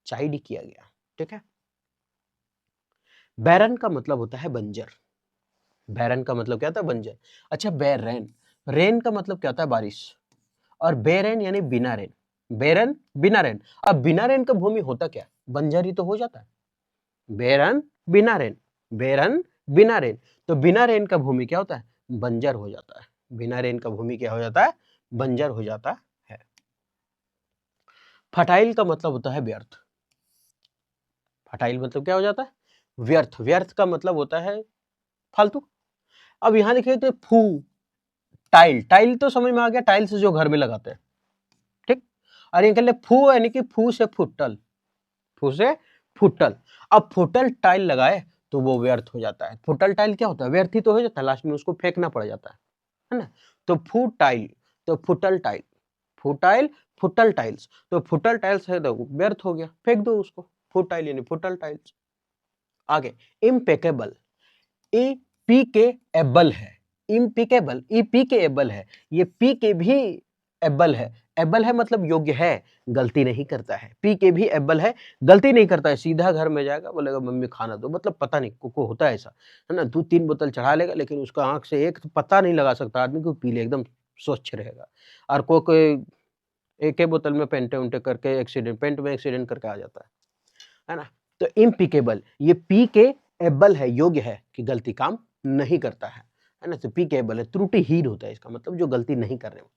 चाइड किया गया, ठीक है। बैरन का मतलब होता है बंजर। बैरन का मतलब क्या होता है? बंजर। अच्छा, बैरन, रेन का मतलब क्या होता है? बारिश। और बेरेन यानी बिना रेन, बेरन बिना रेन। अब बिना रेन का भूमि होता क्या? बंजर ही तो हो जाता है। बेरन बिना रेन, बेरन बिना रेन, तो बिना रेन का भूमि क्या होता है? बंजर हो जाता है। बिना रेन का भूमि क्या हो जाता है? बंजर हो जाता है। फटाइल का मतलब होता है व्यर्थ। फटाइल मतलब क्या हो जाता है? व्यर्थ। व्यर्थ का मतलब होता है फालतू। अब यहां देखिए तो फू, टाइल, टाइल तो समझ में आ गया, टाइल से जो घर में लगाते हैं, ठीक। और ये फू यानी कि फू से फुटल, फू से फुटल। अब फुटल टाइल लगाए तो वो व्यर्थ हो जाता है। फुटल टाइल क्या होता है? व्यर्थ ही तो हो जाता है, लास्ट में उसको फेंकना पड़ जाता है ना। तो फुटाइल, तो फुटल टाइल, फुटाइल, फुटल टाइल्स, तो फुटल टाइल्स है तो व्यर्थ हो गया, फेंक दो उसको। फुटाइल यानी फुटल टाइल्स। आगे, इम्पेकेबल, ई पी के एबल है, इम्पिकेबल, ई पी के एबल है, ये पी के भी एबल है। एबल है मतलब योग्य है, गलती नहीं करता है। पी के भी एबल है, गलती नहीं करता है। सीधा घर में जाएगा, बोलेगा मम्मी खाना दो, मतलब पता नहीं को होता है ऐसा, है ना। 2-3 बोतल चढ़ा लेगा, लेकिन उसका आंख से एक तो पता नहीं लगा सकता आदमी को, पी ले एकदम स्वच्छ रहेगा। और कोई एक ही बोतल में पेंटे उंटे करके एक्सीडेंट, पेंट में एक्सीडेंट करके आ जाता है ना। तो इम्पिकेबल, ये पी के एबल है, योग्य है कि गलती काम नहीं करता है ना। तो पी के एबल है, त्रुटिहीन होता है इसका मतलब, जो गलती नहीं करने वाला।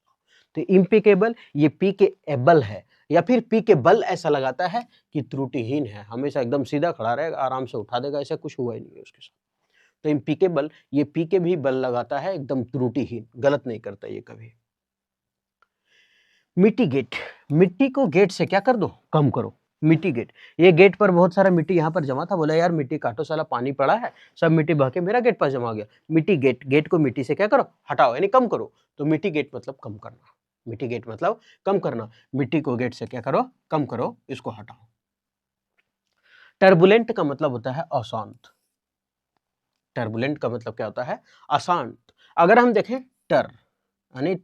तो इम्पिकेबल, ये पी के एबल है, या फिर पी के बल ऐसा लगाता है कि त्रुटिहीन है, हमेशा एकदम सीधा खड़ा रहेगा, आराम से उठा देगा, ऐसा कुछ हुआ ही नहीं है उसके साथ। तो इम्पिकेबल, ये पी के भी बल लगाता है, एकदम त्रुटिहीन, गलत नहीं करता ये कभी। मिटिगेट, मिट्टी को गेट से क्या कर दो? कम करो। मिटिगेट, ये गेट पर बहुत सारा मिट्टी यहाँ पर जमा था, बोला यार मिट्टी काटो, साला पानी पड़ा है, सब मिट्टी बह के मेरा गेट पर जमा गया। मिटिगेट, गेट को मिट्टी से क्या करो? हटाओ, यानी कम करो। तो मिटिगेट मतलब कम करना, मिटिगेट मतलब कम करना। मिट्टी को गेट से क्या करो? कम करो, इसको हटाओ। टर्बुलेंट का मतलब होता है अशांत। टर्बुलेंट का मतलब क्या होता है? अशांत। अगर हम देखें, टर यानी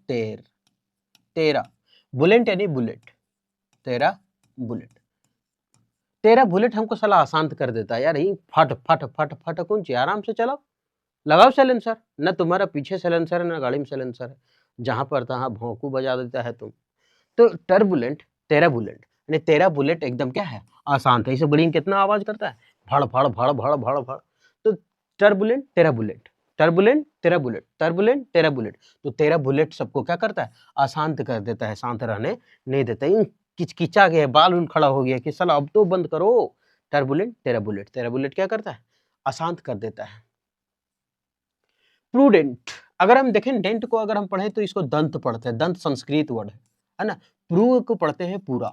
तेरा, बुलेंट यानी बुलेट, तेरा बुलेट, तेरा बुलेट हमको साला अशांत कर देता है यार, ही फट फट फट फट कौन ची, आराम से चलाओ, लगाओ साइलेंसर, न तुम्हारा पीछे साइलेंसर है, न गाड़ी में साइलेंसर है, जहां पर तहां भौंकू बजा देता है तुम। तो टर्बुलेंट, तेरा बुलेट, यानी तेरा बुलेट एकदम क्या है? अशांत है। इसे बड़ी कितना आवाज करता है? भड़ भड़ भड़ भड़ भड़ भड़। तो टर्बुलेंट, तेरा बुलेट, टर्बुलेंट तेरा बुलेट, टर्बुलेंट तेरा बुलेट। तो तेरा बुलेट सबको क्या करता है, अशांत कर देता है, शांत रहने नहीं देता। यूं किचकिचा गया, बाल उन खड़ा हो गया कि साला अब तो बंद करो। टर्बुलेंट तेरा बुलेट, तेरा बुलेट क्या करता है, अशांत कर देता है। प्रूडेंट, अगर हम देखें डेंट को अगर हम पढ़े तो इसको दंत पढ़ते हैं, दंत संस्कृत वर्ड है ना। प्रू को पढ़ते हैं पूरा,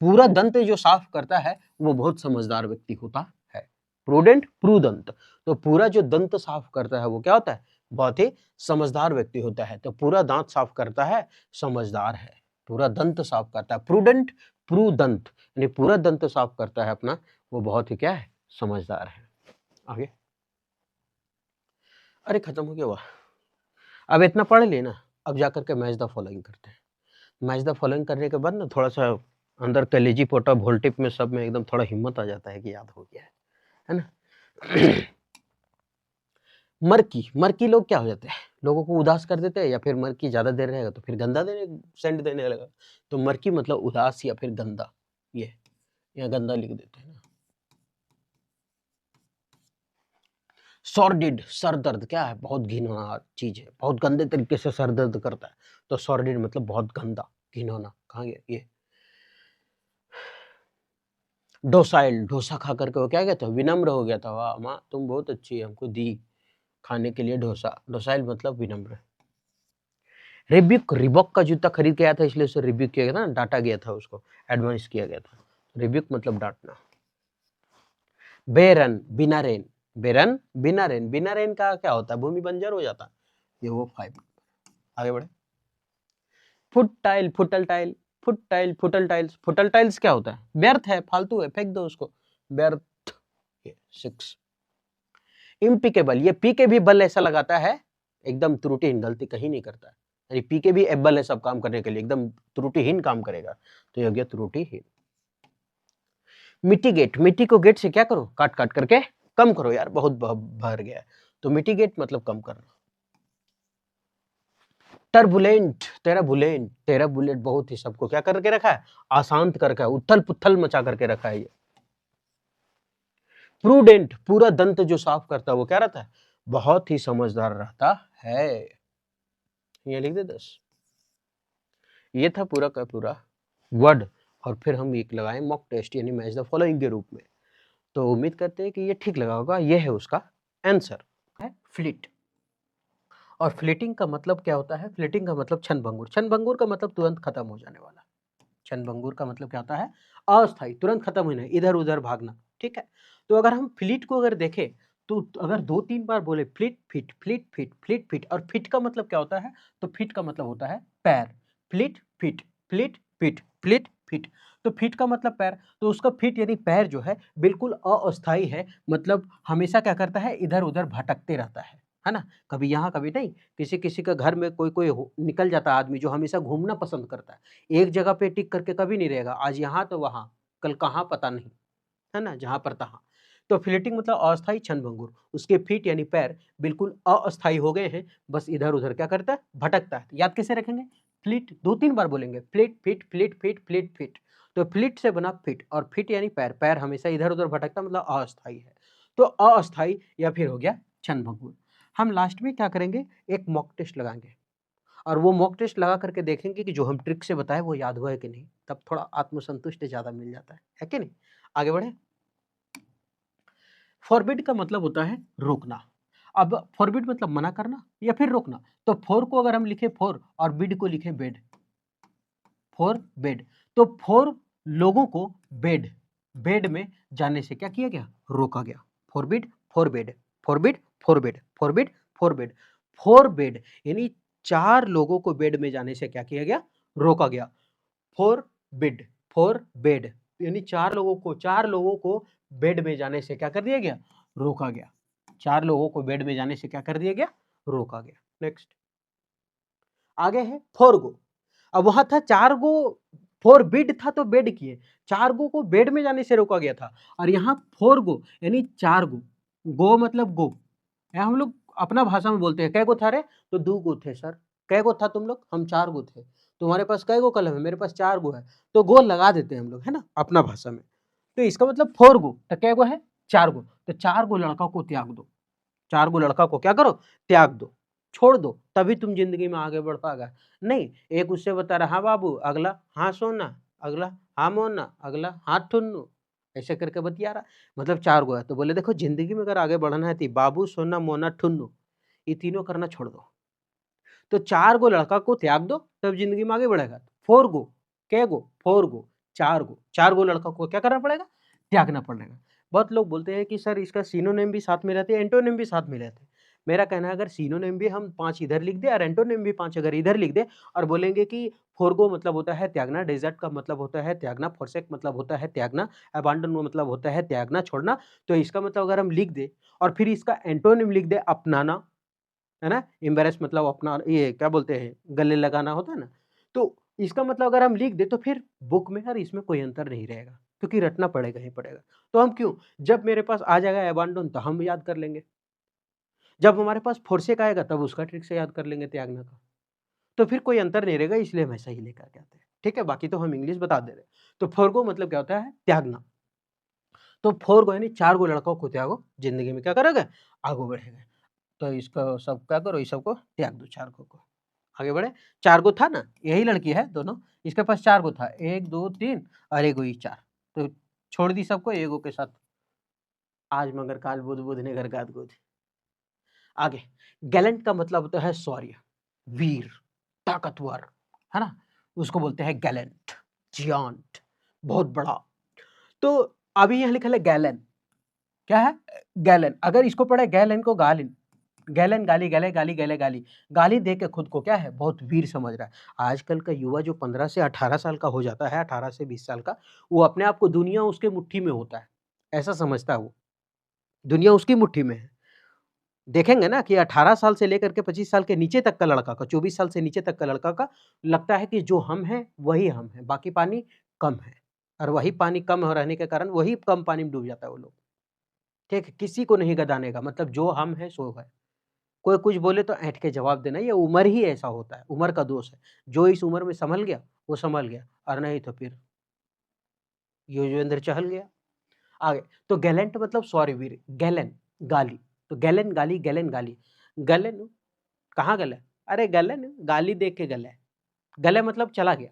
पूरा दंत जो साफ करता है वो बहुत समझदार व्यक्ति होता है। प्रूडेंट प्रूदंत, तो पूरा जो दंत साफ करता है वो क्या होता है, बहुत ही समझदार व्यक्ति होता है। तो पूरा दांत साफ करता है, समझदार है, पूरा दंत साफ करता है। प्रूडेंट प्रूदंत यानी पूरा दंत साफ करता है अपना, वो बहुत ही क्या है, समझदार है। आगे, अरे खत्म हो गया हुआ। अब इतना पढ़ लिए ना, अब जाकर के मैच द फॉलोइंग करते हैं। मैच द फॉलोइंग करने के बाद ना थोड़ा सा अंदर कलेजी पोटा भोल्टिप में सब में एकदम थोड़ा हिम्मत आ जाता है कि याद हो गया है ना। मरकी, मरकी लोग क्या हो जाते हैं, लोगों को उदास कर देते हैं, या फिर मरकी ज्यादा देर रहेगा तो फिर गंदा देने सेंड देने लगा। तो मरकी मतलब उदास या फिर गंदा, ये या गंदा लिख देते हैं ना। सॉर्डिड, सर दर्द क्या है, बहुत घिनौना चीज है, बहुत गंदे तरीके से सर दर्द करता है। तो सॉर्डिड मतलब बहुत गंदा, घिनौना। कहाँ गया ये। डोसाइल, डोसा खा करके वो क्या गया था, विनम्र हो गया था। वाह माँ तुम बहुत अच्छी है, हमको दी खाने के लिए डोसा। डोसाइल मतलब विनम्र। रिब्यूक, रिबॉक का जूता खरीद के आया था इसलिए उसे रिब्यूक किया गया था, डांटा गया था, उसको एडवाइस किया गया था। रिब्यूक मतलब डांटना। बेरन, बिना रेन, बेरन बिना रेन, बिना रेन का क्या होता है, भूमि बंजर हो जाता है। ये वो 5। आगे बढ़े। फुट टाइल, फुटल टाइल, फुट टाइल, फुटल टाइल्स, फुटल टाइल्स क्या होता है, व्यर्थ है, फालतू है, फेंक दो उसको, व्यर्थ। 6। इम्पिकेबल, ये पी के भी बल ऐसा लगाता है, एकदम त्रुटिहीन, गलती कहीं नहीं करता है। यानी पी के भी एबल है सब काम करने के लिए, एकदम त्रुटिहीन काम करेगा। तो ये हो गया त्रुटिहीन। मिटिगेट, मिट्टी को गेट से क्या करो, काट काट करके कम करो, यार बहुत भर गया है। तो मिटिगेट मतलब कम करना। टर्बुलेंट, तेरा बुलेट, तेरा बुलेट बहुत ही सबको क्या करके रखा है, अशांत करके, उथल पुथल मचा करके रखा है ये। प्रूडेंट, पूरा दंत जो साफ करता है वो क्या रहता है, बहुत ही समझदार रहता है। ये लिख दे 10। ये था पूरा का पूरा वर्ड, और फिर हम एक लगाए मॉक टेस्ट यानी मैच द फॉलोइंग के रूप में। तो उम्मीद करते हैं कि ये ठीक लगा होगा। ये है उसका आंसर, है फ्लिट। और फ्लिटिंग का मतलब क्या होता है, फ्लिटिंग का मतलब क्षणभंगुर, क्षणभंगुर का मतलब तुरंत खत्म हो जाने वाला। क्षणभंगुर का मतलब क्या होता है, अस्थायी, तुरंत खत्म होना, इधर उधर भागना, ठीक है। तो अगर हम फ्लिट को अगर देखें तो अगर 2-3 बार बोले fleet fit, fleet fit, fleet fit, और फिट का मतलब क्या होता है, तो फिट का मतलब होता है पैर। Fleet fit, fleet fit, fleet fit. तो फिट का मतलब पैर, तो उसका फिट यानी पैर जो है बिल्कुल अस्थायी है, मतलब हमेशा क्या करता है, इधर उधर भटकते रहता है ना। कभी यहाँ कभी नहीं, किसी किसी का घर में कोई कोई निकल जाता है आदमी जो हमेशा घूमना पसंद करता है, एक जगह पे टिक करके कभी नहीं रहेगा, आज यहाँ तो वहाँ, कल कहाँ पता नहीं, है ना, जहाँ पर तहाँ। तो फ्लिटिंग मतलब अस्थायी, क्षणभंगुर। उसके फीट यानी पैर बिल्कुल अस्थायी हो गए हैं, बस इधर उधर क्या करता है, भटकता है। याद कैसे रखेंगे, फ्लिट 2-3 बार बोलेंगे, fleet fit, fleet fit, fleet fit. तो फ्लिट से बना फिट, और फिट यानी पैर, पैर हमेशा इधर उधर भटकता मतलब अस्थायी है। तो अस्थायी या फिर हो गया क्षणभंगुर। हम लास्ट में क्या करेंगे, एक मॉक टेस्ट लगाएंगे, और वो मॉक टेस्ट लगा करके देखेंगे कि जो हम ट्रिक से बताए वो याद हुआ है कि नहीं, तब थोड़ा आत्मसंतुष्टि ज्यादा मिल जाता है कि नहीं। आगे बढ़े। फॉरबिड का मतलब होता है रोकना। अब फॉरबिड मतलब मना करना या फिर रोकना। तो फोर को अगर हम लिखे फोर और बिड को लिखे बेड, फोर बेड, तो फोर लोगों को बेड, बेड में जाने से क्या किया गया, रोका गया। Forbid, forbid, forbid, forbid, forbid, forbid, forbid यानी 4 लोगों को बेड में जाने से क्या किया गया, रोका गया। फोर बिड, फोर बेड यानी 4 लोगों को बेड में जाने से क्या कर दिया गया, रोका गया। 4 लोगों को बेड में जाने से क्या कर दिया गया, रोका गया। नेक्स्ट, आगे है फोर गो। अब वहां था 4 गो, फोर बिड था तो बेड किए, 4 गो को बेड में जाने से रोका गया था, और यहाँ 4 गो यानी 4 गो, गो मतलब गो, यहाँ हम लोग अपना भाषा में बोलते हैं, कै गो था रे, तो 2 गो थे सर। कै गो था तुम लोग, हम 4 गो थे। तुम्हारे पास कै गो कलम है, मेरे पास 4 गो है, तो गो लगा देते हैं हम लोग, है ना, अपना भाषा में। तो इसका मतलब 4 गो, तो कै गो है, 4 गो, तो 4 गो लड़का को त्याग दो, 4 गो लड़का को क्या करो, त्याग दो, छोड़ दो, तभी तुम ज़िंदगी में आगे बढ़ पाएगा। नहीं, एक उससे बता रहा, हाँ बाबू, अगला हाँ सोना, अगला हाँ मोना, अगला हाँ ठुन्नू, ऐसे करके बतिया रहा। मतलब 4 गो है, तो बोले देखो ज़िंदगी में अगर आगे बढ़ना है तो बाबू, सोना, मोना, ठुन्नू, ये तीनों करना छोड़ दो। तो 4 गो लड़का को त्याग दो, तब ज़िंदगी में आगे बढ़ेगा। 4 गो, कै गो? 4 गो, 4 गो लड़का को क्या करना पड़ेगा? त्यागना पड़ेगा। बहुत लोग बोलते हैं कि सर इसका सिनोनिम भी साथ में रहते हैं, एंटोनिम भी साथ में रहते हैं। मेरा कहना है अगर सिनोनिम भी हम 5 इधर लिख दें और एंटोनिम भी 5 अगर इधर लिख दें और बोलेंगे कि फोरगो मतलब होता है त्यागना, डेजर्ट का मतलब होता है त्यागना, फॉरसेक मतलब होता है त्यागना, अबांडन मतलब होता है त्यागना, छोड़ना, तो इसका मतलब अगर हम लिख दें और फिर इसका एंटोनिम लिख दें अपनाना, है ना? एम्बैरेस मतलब अपना, ये क्या बोलते हैं, गले लगाना होता है ना? तो इसका मतलब अगर हम लिख दें तो फिर बुक में और इसमें कोई अंतर नहीं रहेगा, क्योंकि रटना पड़ेगा ही पड़ेगा। तो हम क्यों? जब मेरे पास आ जाएगा एबांडोन तो हम याद कर लेंगे। जब हमारे पास फोरसेक आएगा तब उसका ट्रिक से याद कर लेंगे त्यागना का। तो फिर कोई अंतर नहीं रहेगा, इसलिए हम ऐसा ही लेकर के आते हैं। ठीक है? बाकी तो हम इंग्लिश बता दे रहे हैं। तो फोरगो मतलब क्या होता है? त्यागना। तो फोरगो यानी 4 गो लड़कों को त्यागो, ज़िंदगी में क्या करोगे? आगे बढ़ेंगे। तो इसको सब क्या करो, इस सबको त्याग दो, 4 को। आगे बढ़े, 4 गो था ना, यही लड़की है दोनों, इसके पास 4 गो था, 1 2 3 और एगो ही 4, तो छोड़ दी सबको एगो के साथ। आज मगर काल बुध, बुध ने घर गाद गुद। आगे, गैलेंट का मतलब होता है शौर्य, वीर, ताकतवर, है ना? उसको बोलते हैं गैलेंट, जियांट, बहुत बड़ा। तो अभी यहाँ लिखा है गैलन, क्या है? गैलन। अगर इसको पढ़े गैलन को गालिन, गैलन गाली, गैले गाली, गैले गाली, गाली दे के खुद को क्या है, बहुत वीर समझ रहा है। आजकल का युवा जो 15 से 18 साल का हो जाता है, 18 से 20 साल का, वो अपने आप को दुनिया उसके मुट्ठी में होता है, ऐसा समझता है वो, दुनिया उसकी मुट्ठी में है। देखेंगे ना कि 18 साल से लेकर के 25 साल के नीचे तक का लड़का का, 24 साल से नीचे तक का लड़का का लगता है कि जो हम हैं वही हम हैं, बाकी पानी कम है, और वही पानी कम रहने के कारण वही कम पानी में डूब जाता है वो लोग। ठीक है? किसी को नहीं गदाने का, मतलब जो हम हैं सो है। कोई कुछ बोले तो ऐंठ के जवाब देना, ये उम्र ही ऐसा होता है, उम्र का दोष है। जो इस उम्र में संभल गया, वो संभल गया, और नहीं तो फिर युजवेंद्र चहल गया। आगे, तो गैलेंट मतलब शौर्यवीर, गैलन गाली, तो गैलन गाली, गैलन गाली, गैलन कहाँ गले? अरे गैलन गाली दे के गले, गले मतलब चला गया,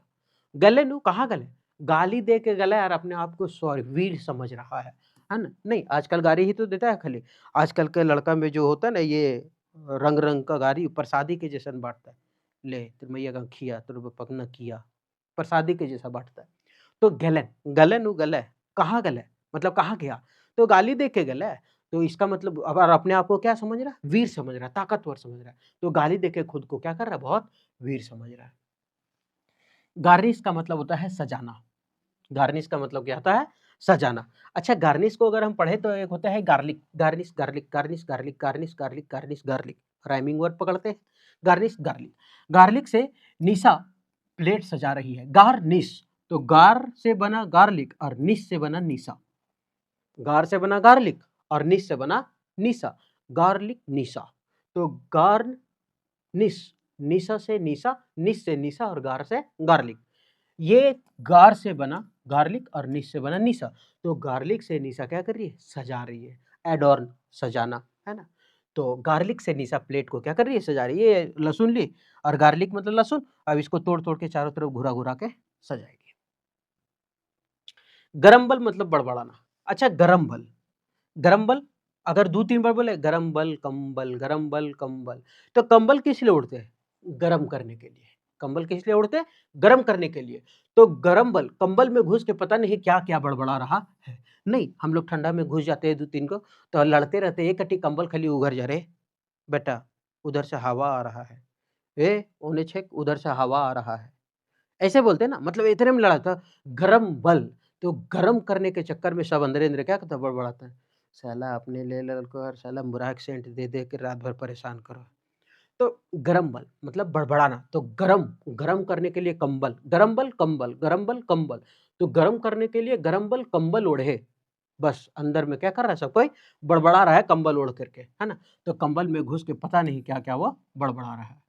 गले नु कहाँ गले? गाली दे के गले और अपने आप को शौर्यवीर समझ रहा है ना? नहीं, आजकल गाली ही तो देता है खाली। आजकल के लड़का में जो होता है ना, ये रंग-रंग का गाली प्रसादी के जैसन बाँटता है। ले तिरमैया का खिया, तुर पकना किया, प्रसादी के जैसा बाँटता है। तो गलन, गलन उ गले, कहाँ गले? मतलब कहाँ गया? तो गाली दे के गले, तो इसका मतलब अब और अपने आप को क्या समझ रहा है? वीर समझ रहा है, ताकतवर समझ रहा है। तो गाली दे के खुद को क्या कर रहा है? बहुत वीर समझ रहा है। गार्निश का मतलब होता है सजाना, गार्निश का मतलब क्या होता है? सजाना। अच्छा, गार्निश को अगर हम पढ़े तो एक होता है garlic, garnish, garlic, garnish, garlic, garnish, garlic, garnish, garlic, rhyming word पकड़ते हैं। Garnish, garlic. गार्लिक से निशा प्लेट सजा रही है, गार्निश, तो गार से बना गार्लिक और निश से बना निशा। गार से बना गार्लिक और निश से बना निशा, गार्लिक निशा। तो गार्न निश, निशा से निशा, निश से निशा और गार से गार्लिक। ये गार से बना गार्लिक और निश से बना निशा। तो गार्लिक से निशा क्या कर रही है? सजा रही है, एडॉर्न, सजाना, है ना? तो गार्लिक से निशा प्लेट को क्या कर रही है? सजा रही है। ये लहसुन ली और गार्लिक मतलब लहसुन, अब इसको तोड़-तोड़ के चारों तरफ घुरा-घुरा के सजाएगी। गरम बल मतलब बड़बड़ाना। अच्छा, गरम बल, गरम बल अगर 2-3 बार बोले गरम बल, कंबल, गरम बल, कंबल, तो कंबल किस लिए ओढ़ते हैं? गरम करने के लिए। कंबल किस लिए ओढ़ते हैं? गरम करने के लिए। तो गरम बल, कंबल में घुस के पता नहीं क्या-क्या बड़बड़ा रहा है। नहीं, हम लोग ठंडा में घुस जाते हैं 2-3 को, तो लड़ते रहते हैं, एक कट्टी कंबल खाली उघर जा रे, बेटा उधर से हवा आ रहा है। ए ओने छेक उधर से हवा आ रहा है। ऐसे बोलते हैं ना, मतलब इतने में लड़ा था। गरम बल, तो गरम करने के चक्कर में सब अंदर-अंदर क्या करता है? बड़बड़ाता है। साला अपने ले लड़को और साला मुराक सेंट दे-दे के रात भर परेशान करो। तो गरम बल मतलब बड़बड़ाना, तो गरम, गरम करने के लिए कंबल, गरम बल, कंबल, गरम बल, कंबल। तो गरम करने के लिए गरम बल, कंबल ओढ़े। बस अंदर में क्या कर रहा है? सब कोई बड़बड़ा रहा है कंबल ओढ़ करके, है ना? तो कंबल में घुस के पता नहीं क्या-क्या वो बड़बड़ा रहा है।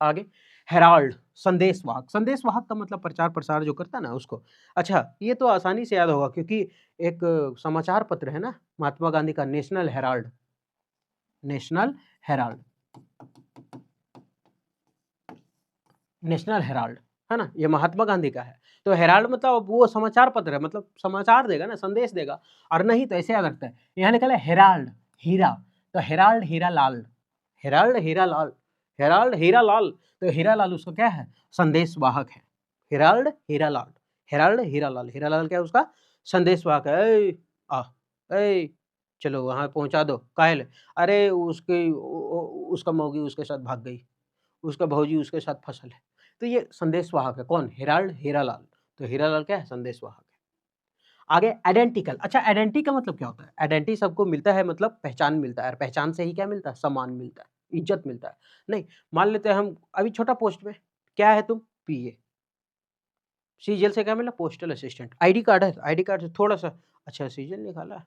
आगे, हेराल्ड, संदेशवाहक, संदेशवाहक का मतलब प्रचार प्रसार जो करता है ना उसको। अच्छा, ये तो आसानी से याद होगा क्योंकि एक समाचार पत्र है ना महात्मा गांधी का, national Herald, national Herald, national Herald, है ना, ये महात्मा गांधी का है। तो हेराल्ड मतलब वो समाचार पत्र है, मतलब समाचार देगा ना, संदेश देगा। और नहीं तो ऐसे याद रखते हैं, यहाँ निकला हेराल्ड, हीरा, तो Herald Hira Lal, Herald Hira Lal, Herald Hira Lal, तो हीरा लाल उसका क्या है, संदेश वाहक है। हेराल्ड हीरा लाल, हेराल्ड हीरा लाल, हीरा लाल क्या है उसका संदेश वाहक है। ए चलो वहां पहुंचा दो, कायल, अरे उसका मौगी उसके साथ भाग गई, उसका भौजी उसके साथ फसल है। तो ये संदेश वाहक है, कौन, हेराल्ड हीरालाल। तो हीरालाल क्या है, संदेश वाहक है। आगे आइडेंटिकल, अच्छा आइडेंटिटी का मतलब क्या होता है, आइडेंटिटी सबको मिलता है, मतलब पहचान मिलता है, और पहचान से ही क्या मिलता है, सम्मान मिलता है, इज्जत मिलता है। नहीं, मान लेते हैं हम अभी छोटा पोस्ट में, क्या है तुम, पीए, सीजीएल से क्या मिला, पोस्टल असिस्टेंट, आईडी कार्ड है, आईडी कार्ड से थोड़ा सा, अच्छा सीजीएल निकाला है,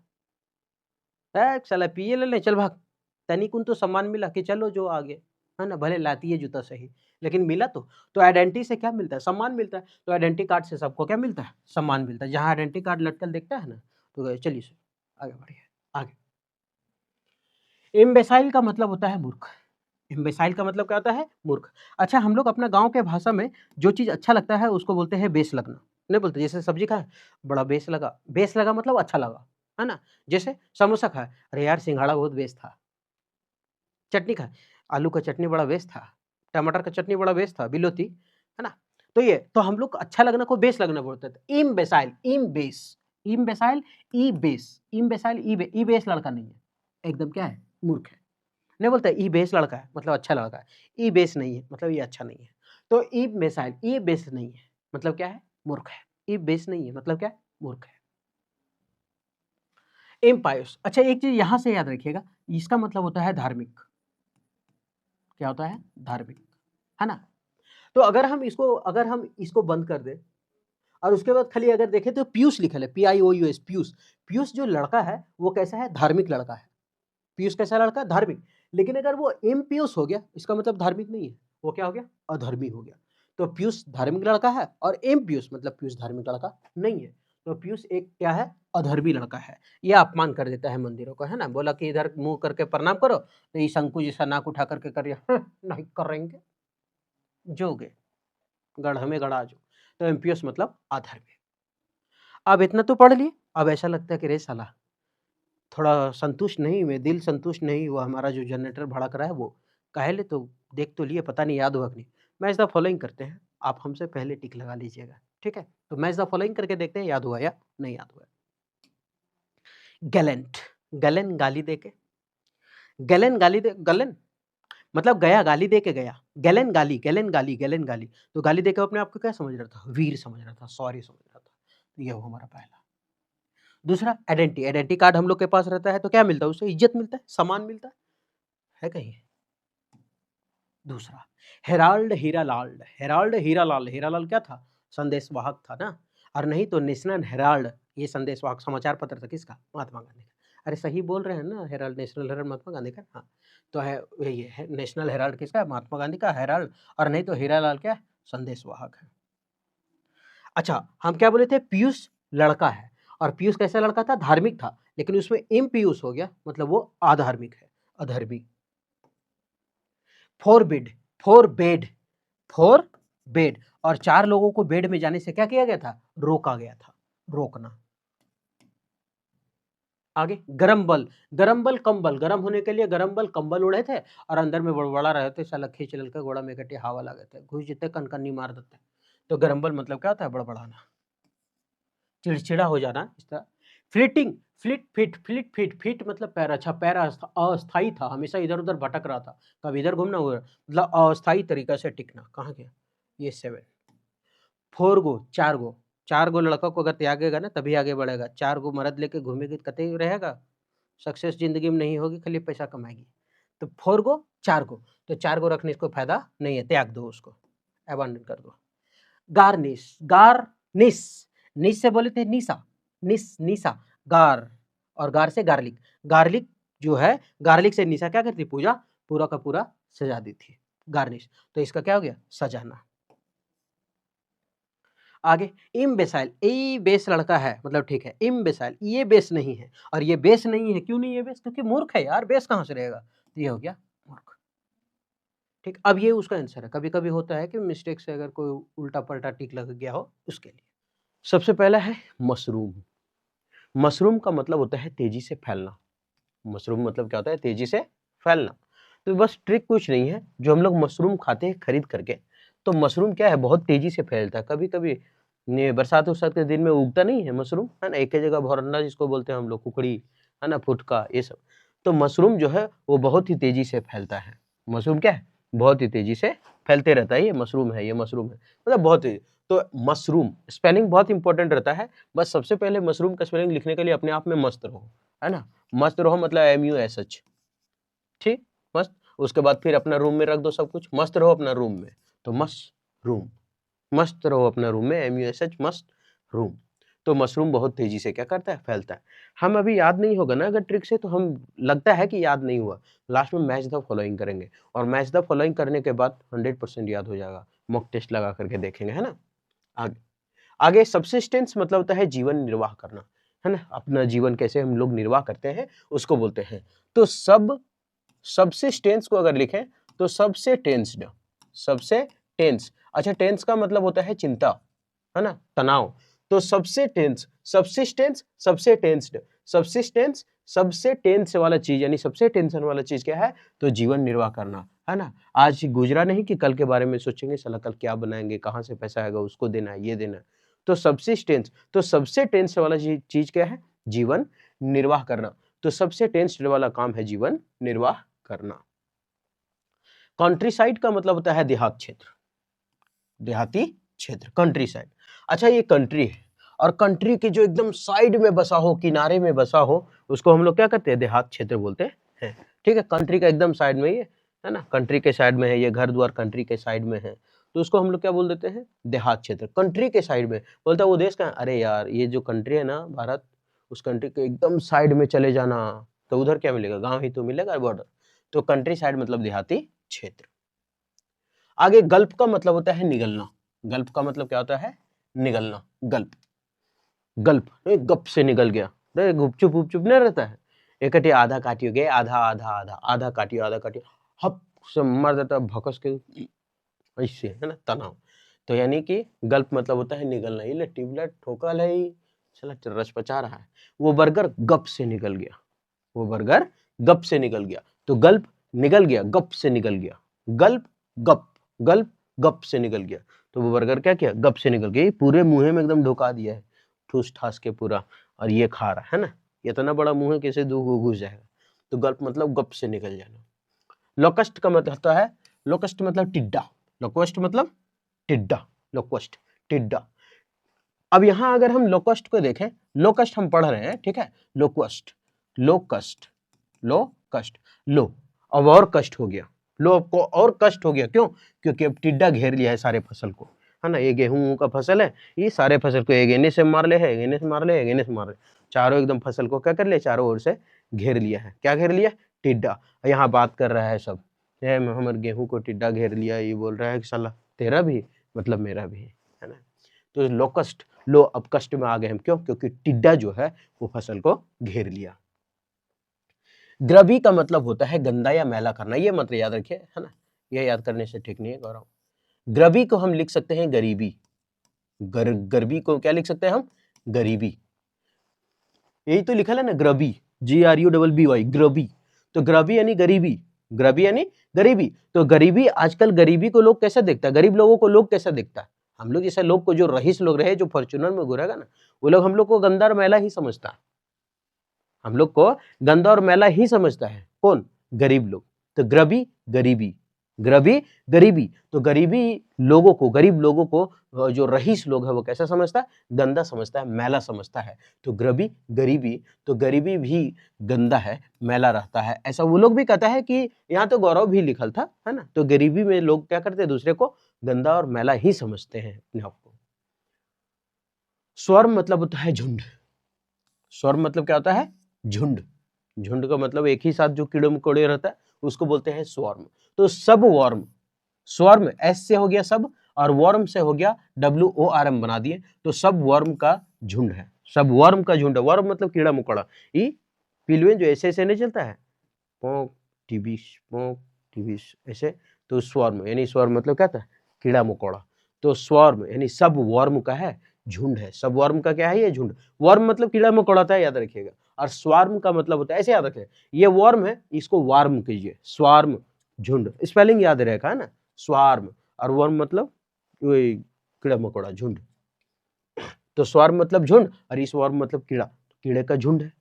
साला पीए ले ले, चल भाग, तनिकुन तो सम्मान मिला कि चलो जो आगे, है ना, भले लाती है जूता सही, लेकिन मिला तो आइडेंटिटी से क्या मिलता है, सम्मान मिलता है। तो आइडेंटिटी कार्ड से सबको क्या मिलता है, सम्मान मिलता है। जहां आइडेंटिटी कार्ड लटकल देखता है ना, तो चलिए सर आगे बढ़िए। आगे, इम्बेसाइल का मतलब होता है मूर्ख, इम्बेसाइल का मतलब क्या होता है, मूर्ख। अच्छा, हम लोग अपना गांव के भाषा में जो चीज अच्छा लगता है उसको बोलते हैं बेस लगना, नहीं बोलते, जैसे सब्जी खाए, बड़ा बेस लगा, बेस लगा मतलब अच्छा लगा, है ना। जैसे समोसा खाए, अरे यार सिंघाड़ा बहुत बेस था। चटनी खाए, आलू का चटनी बड़ा बेस्ट था, टमाटर का चटनी बड़ा बेस्ट था, बिलोती, है ना। तो ये तो हम लोग अच्छा लगना को बेस लगना बोलते थे। इम बेसाइल, इम बेस, इम बेसाइल, ई बेस, इम बेसाइल, ई बेस लड़का नहीं है, एकदम क्या है, मूर्ख है। नहीं बोलता ई बेस लड़का है मतलब अच्छा लड़का है, ई बेस नहीं है मतलब ये अच्छा नहीं है। तो ई बेसाइल, ई बेस नहीं है मतलब क्या है, मूर्ख है। ई बेस नहीं है मतलब क्या है, मूर्ख है। इम्पायस, अच्छा एक चीज यहां से याद रखिएगा, इसका मतलब होता है धार्मिक, क्या होता है, धार्मिक, है ना। तो अगर हम इसको बंद कर दें और उसके बाद खाली अगर देखें तो पीयूष लिखल है, PIOUS, पीयूष। पीयूष जो लड़का है वो कैसा है, धार्मिक लड़का है। पीयूष कैसा लड़का, धार्मिक। लेकिन अगर वो एम पीयूष हो गया, इसका मतलब धार्मिक नहीं है, वो क्या हो गया, अधर्मी हो गया। तो पीयूष धार्मिक लड़का है और एम पीयूष मतलब पीयूष धार्मिक लड़का नहीं है। तो पीयूष एक क्या है, अधर्मी लड़का है। ये अपमान कर देता है मंदिरों को, है ना, बोला कि इधर मुंह करके प्रणाम करो, तो ये शंकु जैसा नाक उठा करके करिए, नहीं करेंगे, जोगे गढ़ में गड़ा जो। तो एमपीएस मतलब अधर्मी। अब इतना तो पढ़ लिए, अब ऐसा लगता है कि रे साला थोड़ा संतुष्ट नहीं हुए, दिल संतुष्ट नहीं हुआ, हमारा जो जनरेटर भाड़ा करा है वो काहे ले, तो देख तो लिए, पता नहीं याद हुआ कि नहीं। मैच द फॉलोइंग करते हैं, आप हमसे पहले टिक लगा लीजिएगा, ठीक है। तो मैच द फॉलोइंग करके देखते हैं याद हुआ या नहीं याद हुआ। गैलेंट, गैलन गाली दे के, गैलन गाली दे, गैलन मतलब गया, गाली दे के गया, गैलन गाली, गैलन गाली, गैलन गाली। तो गाली दे के अपने आप को क्या समझ रहा था, वीर समझ रहा था, सॉरी समझ रहा था। तो ये हो हमारा पहला। दूसरा आइडेंटिटी, आइडेंटिटी कार्ड हम लोग के पास रहता है तो क्या मिलता है, उससे इज्जत मिलता है, सम्मान मिलता है कहीं। दूसरा हेराल्ड हीरा लाल, हेराल्ड हीरा लाल, हीरा लाल क्या था, संदेश वाहक था ना। और नहीं तो नेशनल हेराल्ड, ये संदेश वाहक समाचार पत्र था किसका, महात्मा गांधी का। अरे सही बोल रहे हैं ना, Herald, national Herald Mahatma Gandhi का, हाँ। तो है यही है, नेशनल हेराल्ड किसका, महात्मा गांधी का हेराल्ड। और नहीं तो हीरा लाल क्या, संदेश वाहक है। अच्छा, हम क्या बोले थे, पीयूष लड़का है, और पीयूष कैसा लड़का था, धार्मिक था, लेकिन उसमें इम पीयूष हो गया मतलब वो अधार्मिक है, अधर्मी। Four bed, four bed, four bed, और 4 लोगों को बेड में जाने से क्या किया गया था, रोका गया था, रोकना। आगे गरम बल, गरम बल कंबल, गरम होने के लिए गरम बल कंबल उड़े थे और अंदर में बड़बड़ा रहे थे, साला खींच लल के गोड़ा में कटे हवा लगे थे, घुस जीते कनकनी मार देते। तो गरम बल मतलब क्या होता है, बड़बड़ाना, चिड़चिड़ा हो जाना इस तरह। Flitting, fleet fit, fleet fit, fit मतलब पैर, अच्छा पैर अस्थाई था, हमेशा इधर उधर भटक रहा था, कभी इधर घूमना हुआ, मतलब अस्थाई तरीका से टिकना, कहाँ गया ये 7। 4 गो, 4 गो, 4 गो लड़का को अगर त्यागेगा ना तभी आगे बढ़ेगा, 4 गो मर्द लेके घूमेगी तो कतई रहेगा, सक्सेस जिंदगी में नहीं होगी, खाली पैसा कमाएगी। तो 4 गो, 4 गो, तो 4 गो रखने इसको फायदा नहीं है, त्याग दो उसको, अबंडन कर दो। गार्निश, गार्निश, निश से बोले थे निशा, निश निशा, गार, और गार से गार्लिक, गार्लिक जो है, गार्लिक से निशा क्या करती, पूजा पूरा का पूरा सजा दी थी, गार्निश। तो इसका क्या हो गया, सजाना। आगे इम्बेसाइल, ए बेस लड़का है मतलब ठीक है, इम्बेसाइल ये बेस नहीं है, और ये बेस नहीं है, क्यों नहीं है बेस, क्योंकि मूर्ख है यार, बेस कहाँ से रहेगा। ये हो गया मूर्ख। ठीक, अब ये उसका आंसर है। कभी कभी होता है कि मिस्टेक से अगर कोई उल्टा पलटा टिक लग गया हो उसके लिए। सबसे पहला है मशरूम। मशरूम का मतलब होता है तेजी से फैलना। मशरूम मतलब क्या होता है? तेजी से फैलना। तो बस ट्रिक कुछ नहीं है, जो हम लोग मशरूम खाते हैं खरीद करके, तो मशरूम क्या है, बहुत तेजी से फैलता है। कभी कभी बरसात उरसात के दिन में उगता नहीं है मशरूम, है ना, एक ही जगह भौरंडा जिसको बोलते हैं हम लोग, कुकड़ी, है ना, फुटका, ये सब। तो मशरूम जो है वो बहुत ही तेजी से फैलता है। मशरूम क्या है? बहुत ही तेजी से फैलते रहता है। ये मशरूम है, ये मशरूम है, मतलब बहुत ही। तो मशरूम स्पेलिंग बहुत इंपॉर्टेंट रहता है। बस सबसे पहले मशरूम का स्पेलिंग लिखने के लिए अपने आप में मस्त रहो, है ना। मस्त रहो मतलब MUSH, ठीक, मस्त। उसके बाद फिर अपना रूम में रख दो सब कुछ, मस्त रहो अपना रूम में, तो मस्त रूम, मस्त रहो अपना रूम में, MUSH, मस्त रूम। तो मशरूम बहुत तेजी से क्या करता है? फैलता है। हम अभी याद नहीं होगा ना अगर ट्रिक से, तो हम लगता है कि याद नहीं हुआ। लास्ट में मैच द फॉलोइंग करेंगे, और मैच द फॉलोइंग करने के बाद 100% याद हो जाएगा। मॉक टेस्ट लगा करके देखेंगे, है ना। आगे आगे सब्सिस्टेंस मतलब होता है जीवन निर्वाह करना, है ना। अपना जीवन कैसे हम लोग निर्वाह करते हैं उसको बोलते हैं। तो सब्सिस्टेंस को अगर लिखें तो सबसे टेंस्ड, सबसे टेंस। अच्छा, टेंस का मतलब होता है चिंता, है ना, तनाव। तो सबसे टेंस, सब्सिस्टेंस, सबसे टेंस्ड, सब्सिस्टेंस, सबसे टेंस वाला चीज, यानी सबसे टेंशन वाला चीज क्या है? तो जीवन निर्वाह करना, है ना। आज गुजरा नहीं कि कल के बारे में सोचेंगे, साला कल क्या बनाएंगे, कहाँ से पैसा आएगा, उसको देना है, ये देना है। तो सब्सिस्टेंस, तो सबसे टेंस वाला चीज क्या है? जीवन निर्वाह करना। तो सबसे टेंस्ड वाला काम है जीवन निर्वाह करना। कंट्री साइड का मतलब होता है देहात क्षेत्र, देहाती क्षेत्र, कंट्री साइड। अच्छा, ये कंट्री है, और कंट्री के जो एकदम साइड में बसा हो, किनारे में बसा हो, उसको हम लोग क्या कहते हैं? देहात क्षेत्र बोलते हैं। ठीक है, कंट्री का एकदम साइड में ये, है ना, कंट्री के साइड में है, ये घर द्वार कंट्री के साइड में है, तो उसको हम लोग क्या बोल देते हैं? देहात क्षेत्र। कंट्री के साइड में बोलता है वो देश का, अरे यार ये जो कंट्री है ना भारत, उस कंट्री के एकदम साइड में चले जाना, तो उधर क्या मिलेगा? गांव ही तो मिलेगा, बॉर्डर। तो कंट्री साइड मतलब देहाती क्षेत्र। आगे गल्प का मतलब होता है निगलना। गल्प का मतलब क्या होता है? निगलना। गल्प, गल्प गप से निकल गया, गुपचुप उपचुप नहीं रहता है। एक कटिया आधा काटियो गए, आधा आधा आधा, आधा काटियो आधा काटियो, हप से मर जाता भकस के, ऐसे, है ना, तनाव। तो यानी कि गल्प मतलब होता है निगलना। ये ट्यूबलाइट ठोकल है, चला रस पचा रहा है। वो बर्गर गप से निकल गया, वो बर्गर गप से निकल गया। तो गल्प निकल गया, गप से निकल गया, गल्प गप, गल्प गप से निकल गया। तो वो बर्गर क्या किया? गप से निकल गया। पूरे मुंह में एकदम ढुका दिया है, ठूस ठास के पूरा, और ये खा रहा है ना। इतना बड़ा मुंह है, कैसे दो घुस जाएगा। तो गल्प मतलब गप से निकल जाना। लोकस्ट का मतलब होता है, लोकस्ट मतलब टिड्डा, लोकस्ट मतलब टिड्डा, लोकस्ट, टिड्डा। अब यहां अगर हम लोकस्ट को देखें, लोकस्ट हम पढ़ रहे हैं, ठीक है, लोकस्ट, लोकस्ट, लो कष्ट, लो अब और कष्ट हो गया, लो आपको और कष्ट हो गया। क्यों? क्योंकि अब टिड्डा घेर लिया है सारे फसल को, है ना। ये गेहूं का फसल है, ये सारे फसल को एक एने से मार ले है, एक एने से मार ले, एक एने से मार ले, चारों एकदम फसल को क्या कर लिया? चारों ओर से घेर लिया है। क्या घेर लिया? टिड्डा। यहाँ बात कर रहा है सब, हमारे गेहूं को टिड्डा घेर लिया, ये बोल रहा है कि साला तेरा भी मतलब मेरा भी, है ना। तो लोकस्ट, लो अब कष्ट में आ गए हम। क्यों? क्योंकि टिड्डा जो है वो फसल को घेर लिया। ग्रबी का मतलब होता है गंदा या मैला करना, ये मत याद रखिए, है ना, ये याद करने से ठीक नहीं है गौरव। ग्रबी को हम लिख सकते हैं गरीबी, गरीबी को क्या लिख सकते हैं हम? गरीबी। यही तो लिखा है ना, ग्रबी, GRUBBY, ग्रबी। तो ग्रबी यानी गरीबी, ग्रबी यानी गरीबी। तो गरीबी, आजकल गरीबी को लोग कैसा देखता है? गरीब लोगों को लोग कैसा देखता है? हम लोग जैसे लोग को, जो रईस लोग रहे, जो फॉर्च्यूनर में घुरेगा ना, वो लोग हम लोग को गंदा और मैला ही समझता है, हम लोग को गंदा और मैला ही समझता है। कौन? गरीब लोग। तो ग्रबी गरीबी, ग्रबी गरीबी। तो गरीबी लोगों को, गरीब लोगों को जो रईस लोग है वो कैसा समझता है? गंदा समझता है, मैला समझता है। तो ग्रबी गरीबी, तो गरीबी भी गंदा है, मैला रहता है, ऐसा वो लोग भी कहता है कि यहाँ तो गौरव भी लिखल था, है ना। तो गरीबी में लोग क्या करते हैं? दूसरे को गंदा और मैला ही समझते हैं अपने आप को। स्वर्म मतलब होता है झुंड, स्वर्म मतलब क्या होता है? झुंड। झुंड का मतलब एक ही साथ जो कीड़े मकोड़े रहता है उसको बोलते हैं स्वॉर्म। तो सब वॉर्म, स्वॉर्म S से हो गया सब, और वॉर्म से हो गया WORM बना दिए, तो सब वॉर्म का झुंड है, सब वॉर्म का झुंड है। वॉर्म मतलब कीड़ा मकोड़ा, ये पिलुएं जो ऐसे ऐसे नहीं चलता है, पोंक टीबी स्मोक, टीबी ऐसे। तो स्वार्म यानी स्वार्म मतलब क्या था, कीड़ा मकोड़ा। तो स्वार्म यानी सब वर्म का है झुंड है, सब वर्म का क्या है, ये झुंड। वर्म मतलब कीड़ा मकोड़ा था, याद रखिएगा। और स्वार्म का मतलब होता है, ऐसे याद रखें, ये वर्म है, इसको वार्म कीजिए, स्वार्म झुंड, स्पेलिंग याद रहेगा, है ना, स्वार्म। और वर्म मतलब कीड़ा मकोड़ा, झुंड। तो स्वार्म मतलब झुंड और इस वर्म मतलब कीड़ा, कीड़े का झुंड है,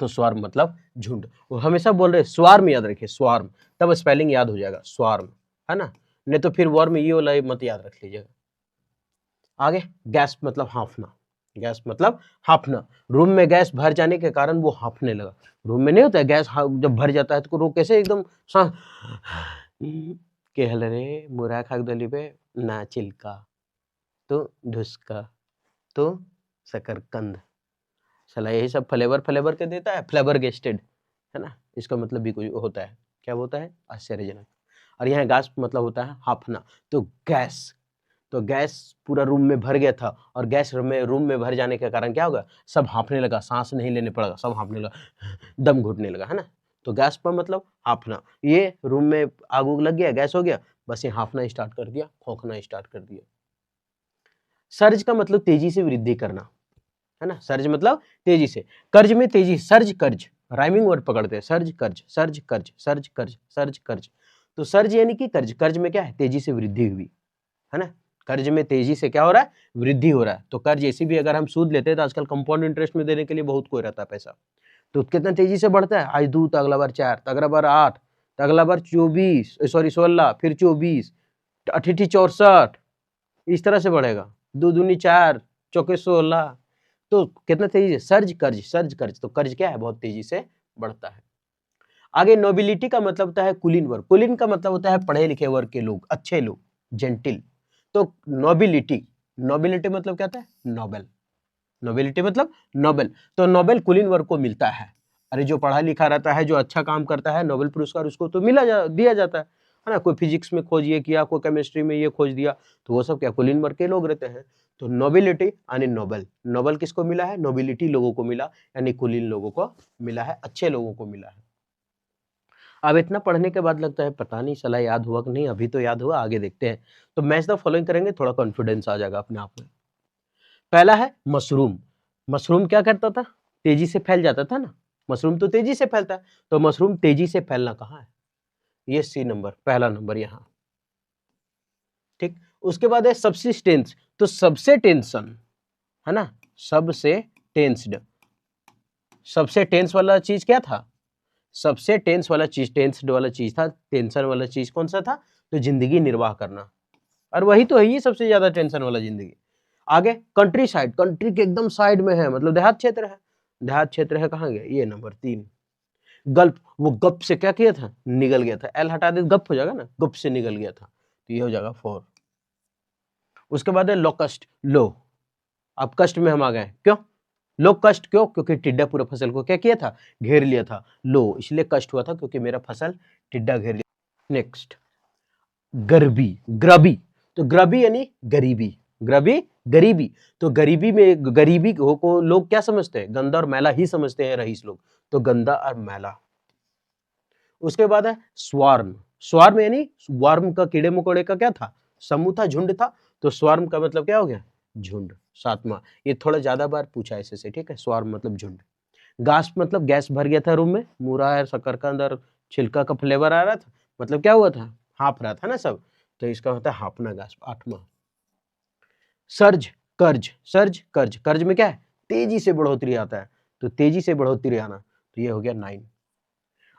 तो स्वार्म मतलब झुंड। वो हमेशा बोल रहे स्वार्म, याद रखिए स्वार्म, तब स्पेलिंग याद हो जाएगा स्वार्म, है ना, नहीं तो फिर वर्म ये वाला मत याद रख लीजिएगा। आगे गैस मतलब हाँफना, गैस मतलब हाँफना। रूम में गैस भर जाने के कारण वो हाँफने लगा। रूम में नहीं होता है गैस, जब भर जाता है तो वो कैसे एकदम सांस कहल रे मुरा खाक दली पे ना चिल्का तो ढुसका तो शकरकंद, साला यही सब फ्लेवर फ्लेवर के देता है, फ्लेवर गेस्टेड, है ना, इसका मतलब भी कोई होता है, क्या होता है, आश्चर्यजनक। और यहाँ गैस मतलब होता है हाँफना। तो गैस, तो गैस पूरा रूम में भर गया था, और गैस रूम में भर जाने के कारण क्या होगा, सब हाँफने लगा, सांस नहीं लेने पड़ेगा, सब हाँफने लगा, दम घुटने लगा, है ना। तो गैस पर मतलब हाँफना, ये रूम में आग उग लग गया, गैस हो गया, बस ये हाँफना स्टार्ट कर दिया, खोखना स्टार्ट कर दिया। सर्ज का मतलब तेजी से वृद्धि करना, है ना, सर्ज मतलब तेजी से। कर्ज में तेजी, सर्ज कर्ज, राइमिंग वर्ड पकड़ते हैं, सर्ज कर्ज, सर्ज कर्ज, सर्ज कर्ज, सर्ज कर्ज। तो सर्ज यानी कि कर्ज, कर्ज में क्या है, तेजी से वृद्धि हुई, है ना, कर्ज में तेजी से क्या हो रहा है, वृद्धि हो रहा है। तो कर्ज ऐसी भी अगर हम सूद लेते हैं तो आजकल कंपाउंड इंटरेस्ट में देने के लिए बहुत कोई रहता है पैसा, तो कितना तेजी से बढ़ता है, आज 2 तो अगला बार 4, तो अगला बार 8, तो अगला बार 24, सॉरी 16, फिर 24, अठीठी 64, इस तरह से बढ़ेगा, 2 दूनी 4, चौके 16। तो कितना तेजी से, सर्ज कर्ज, सर्ज कर्ज, तो कर्ज क्या है, बहुत तेजी से बढ़ता है। आगे नोबिलिटी का मतलब होता है कुलीन वर्ग, कुलीन का मतलब होता है पढ़े लिखे वर्ग के लोग, अच्छे लोग, जेंटिल। तो नोबिलिटी, नोबिलिटी मतलब क्या होता है, नोबेल, नोबिलिटी मतलब नोबेल। तो नोबेल कुलीन वर्ग को मिलता है। अरे जो पढ़ा लिखा रहता है, जो अच्छा काम करता है, नोबेल पुरस्कार उसको तो दिया जाता है ना। कोई फिजिक्स में खोज ये किया, कोई केमिस्ट्री में ये खोज दिया, तो वो सब क्या कुलीन वर्ग के लोग रहते हैं। तो नोबिलिटी यानी नोबेल, नोबेल किसको मिला है, नोबिलिटी लोगों को मिला, यानी कुलीन लोगों को मिला है, अच्छे लोगों को मिला है। अब इतना पढ़ने के बाद लगता है पता नहीं साला याद हुआ कि नहीं, अभी तो याद हुआ, आगे देखते हैं। तो मैच द फॉलोइंग करेंगे, थोड़ा कॉन्फिडेंस आ जाएगा अपने आप में। पहला है मशरूम, मशरूम क्या करता था, तेजी से फैल जाता था ना, मशरूम तो तेजी से फैलता है, तो मशरूम तेजी से फैलना कहाँ है, ये सी नंबर, पहला नंबर यहाँ, ठीक। उसके बाद है सबसिस्टेंस, तो सबसे टेंशन, है ना, सबसे टेंस्ड, सबसे टेंस वाला चीज क्या था, सबसे टेंस वाला चीज, टेंस्ड वाला चीज था, टेंशन वाला चीज कौन सा था, तो जिंदगी निर्वाह करना, और वही तो है ये सबसे ज्यादा टेंशन वाला जिंदगी। आगे कंट्री साइड, कंट्री के एकदम साइड में है, मतलब देहात क्षेत्र है, देहात क्षेत्र है, कहाँ गया, ये नंबर 3। गल्फ, वो गप से क्या किया था, निगल गया था, एल हटा दे गप हो जाएगा ना, गप से निगल गया था, तो ये हो जाएगा 4। उसके बाद है लोकस्ट, लो, अब कष्ट में हम आ गए, क्यों लो कष्ट, क्यों, क्योंकि टिड्डा पूरा फसल को क्या किया था, घेर लिया था, लो इसलिए कष्ट हुआ था क्योंकि मेरा फसल टिड्डा घेर लिया। नेक्स्ट गर्बी, ग्रबी, तो ग्रबी यानी गरीबी, ग्रबी गरीबी, तो गरीबी में, गरीबी को लोग क्या समझते हैं, गंदा और मैला ही समझते हैं रईस लोग, तो गंदा और मैला। उसके बाद है स्वार्म, स्वार्म यानी वार्म का, कीड़े मकोड़े का क्या था, समूह था, झुंड था, तो स्वार्म का मतलब क्या हो गया, झुंड, 7वां। ये थोड़ा ज्यादा बार पूछा ऐसे से, ठीक है, स्वार्म मतलब झुंड। गास मतलब गैस भर गया था रूम में, मूरा और शकरकंद और छिलका का फ्लेवर आ रहा था, मतलब क्या हुआ था, हाँफ रहा था ना सब, तो इसका होता है हाँफना गैस, 8वां। सर्ज कर्ज, सर्ज कर्ज, कर्ज में क्या है, तेजी से बढ़ोतरी आता है, तो तेजी से बढ़ोतरी आना, तो ये हो गया 9।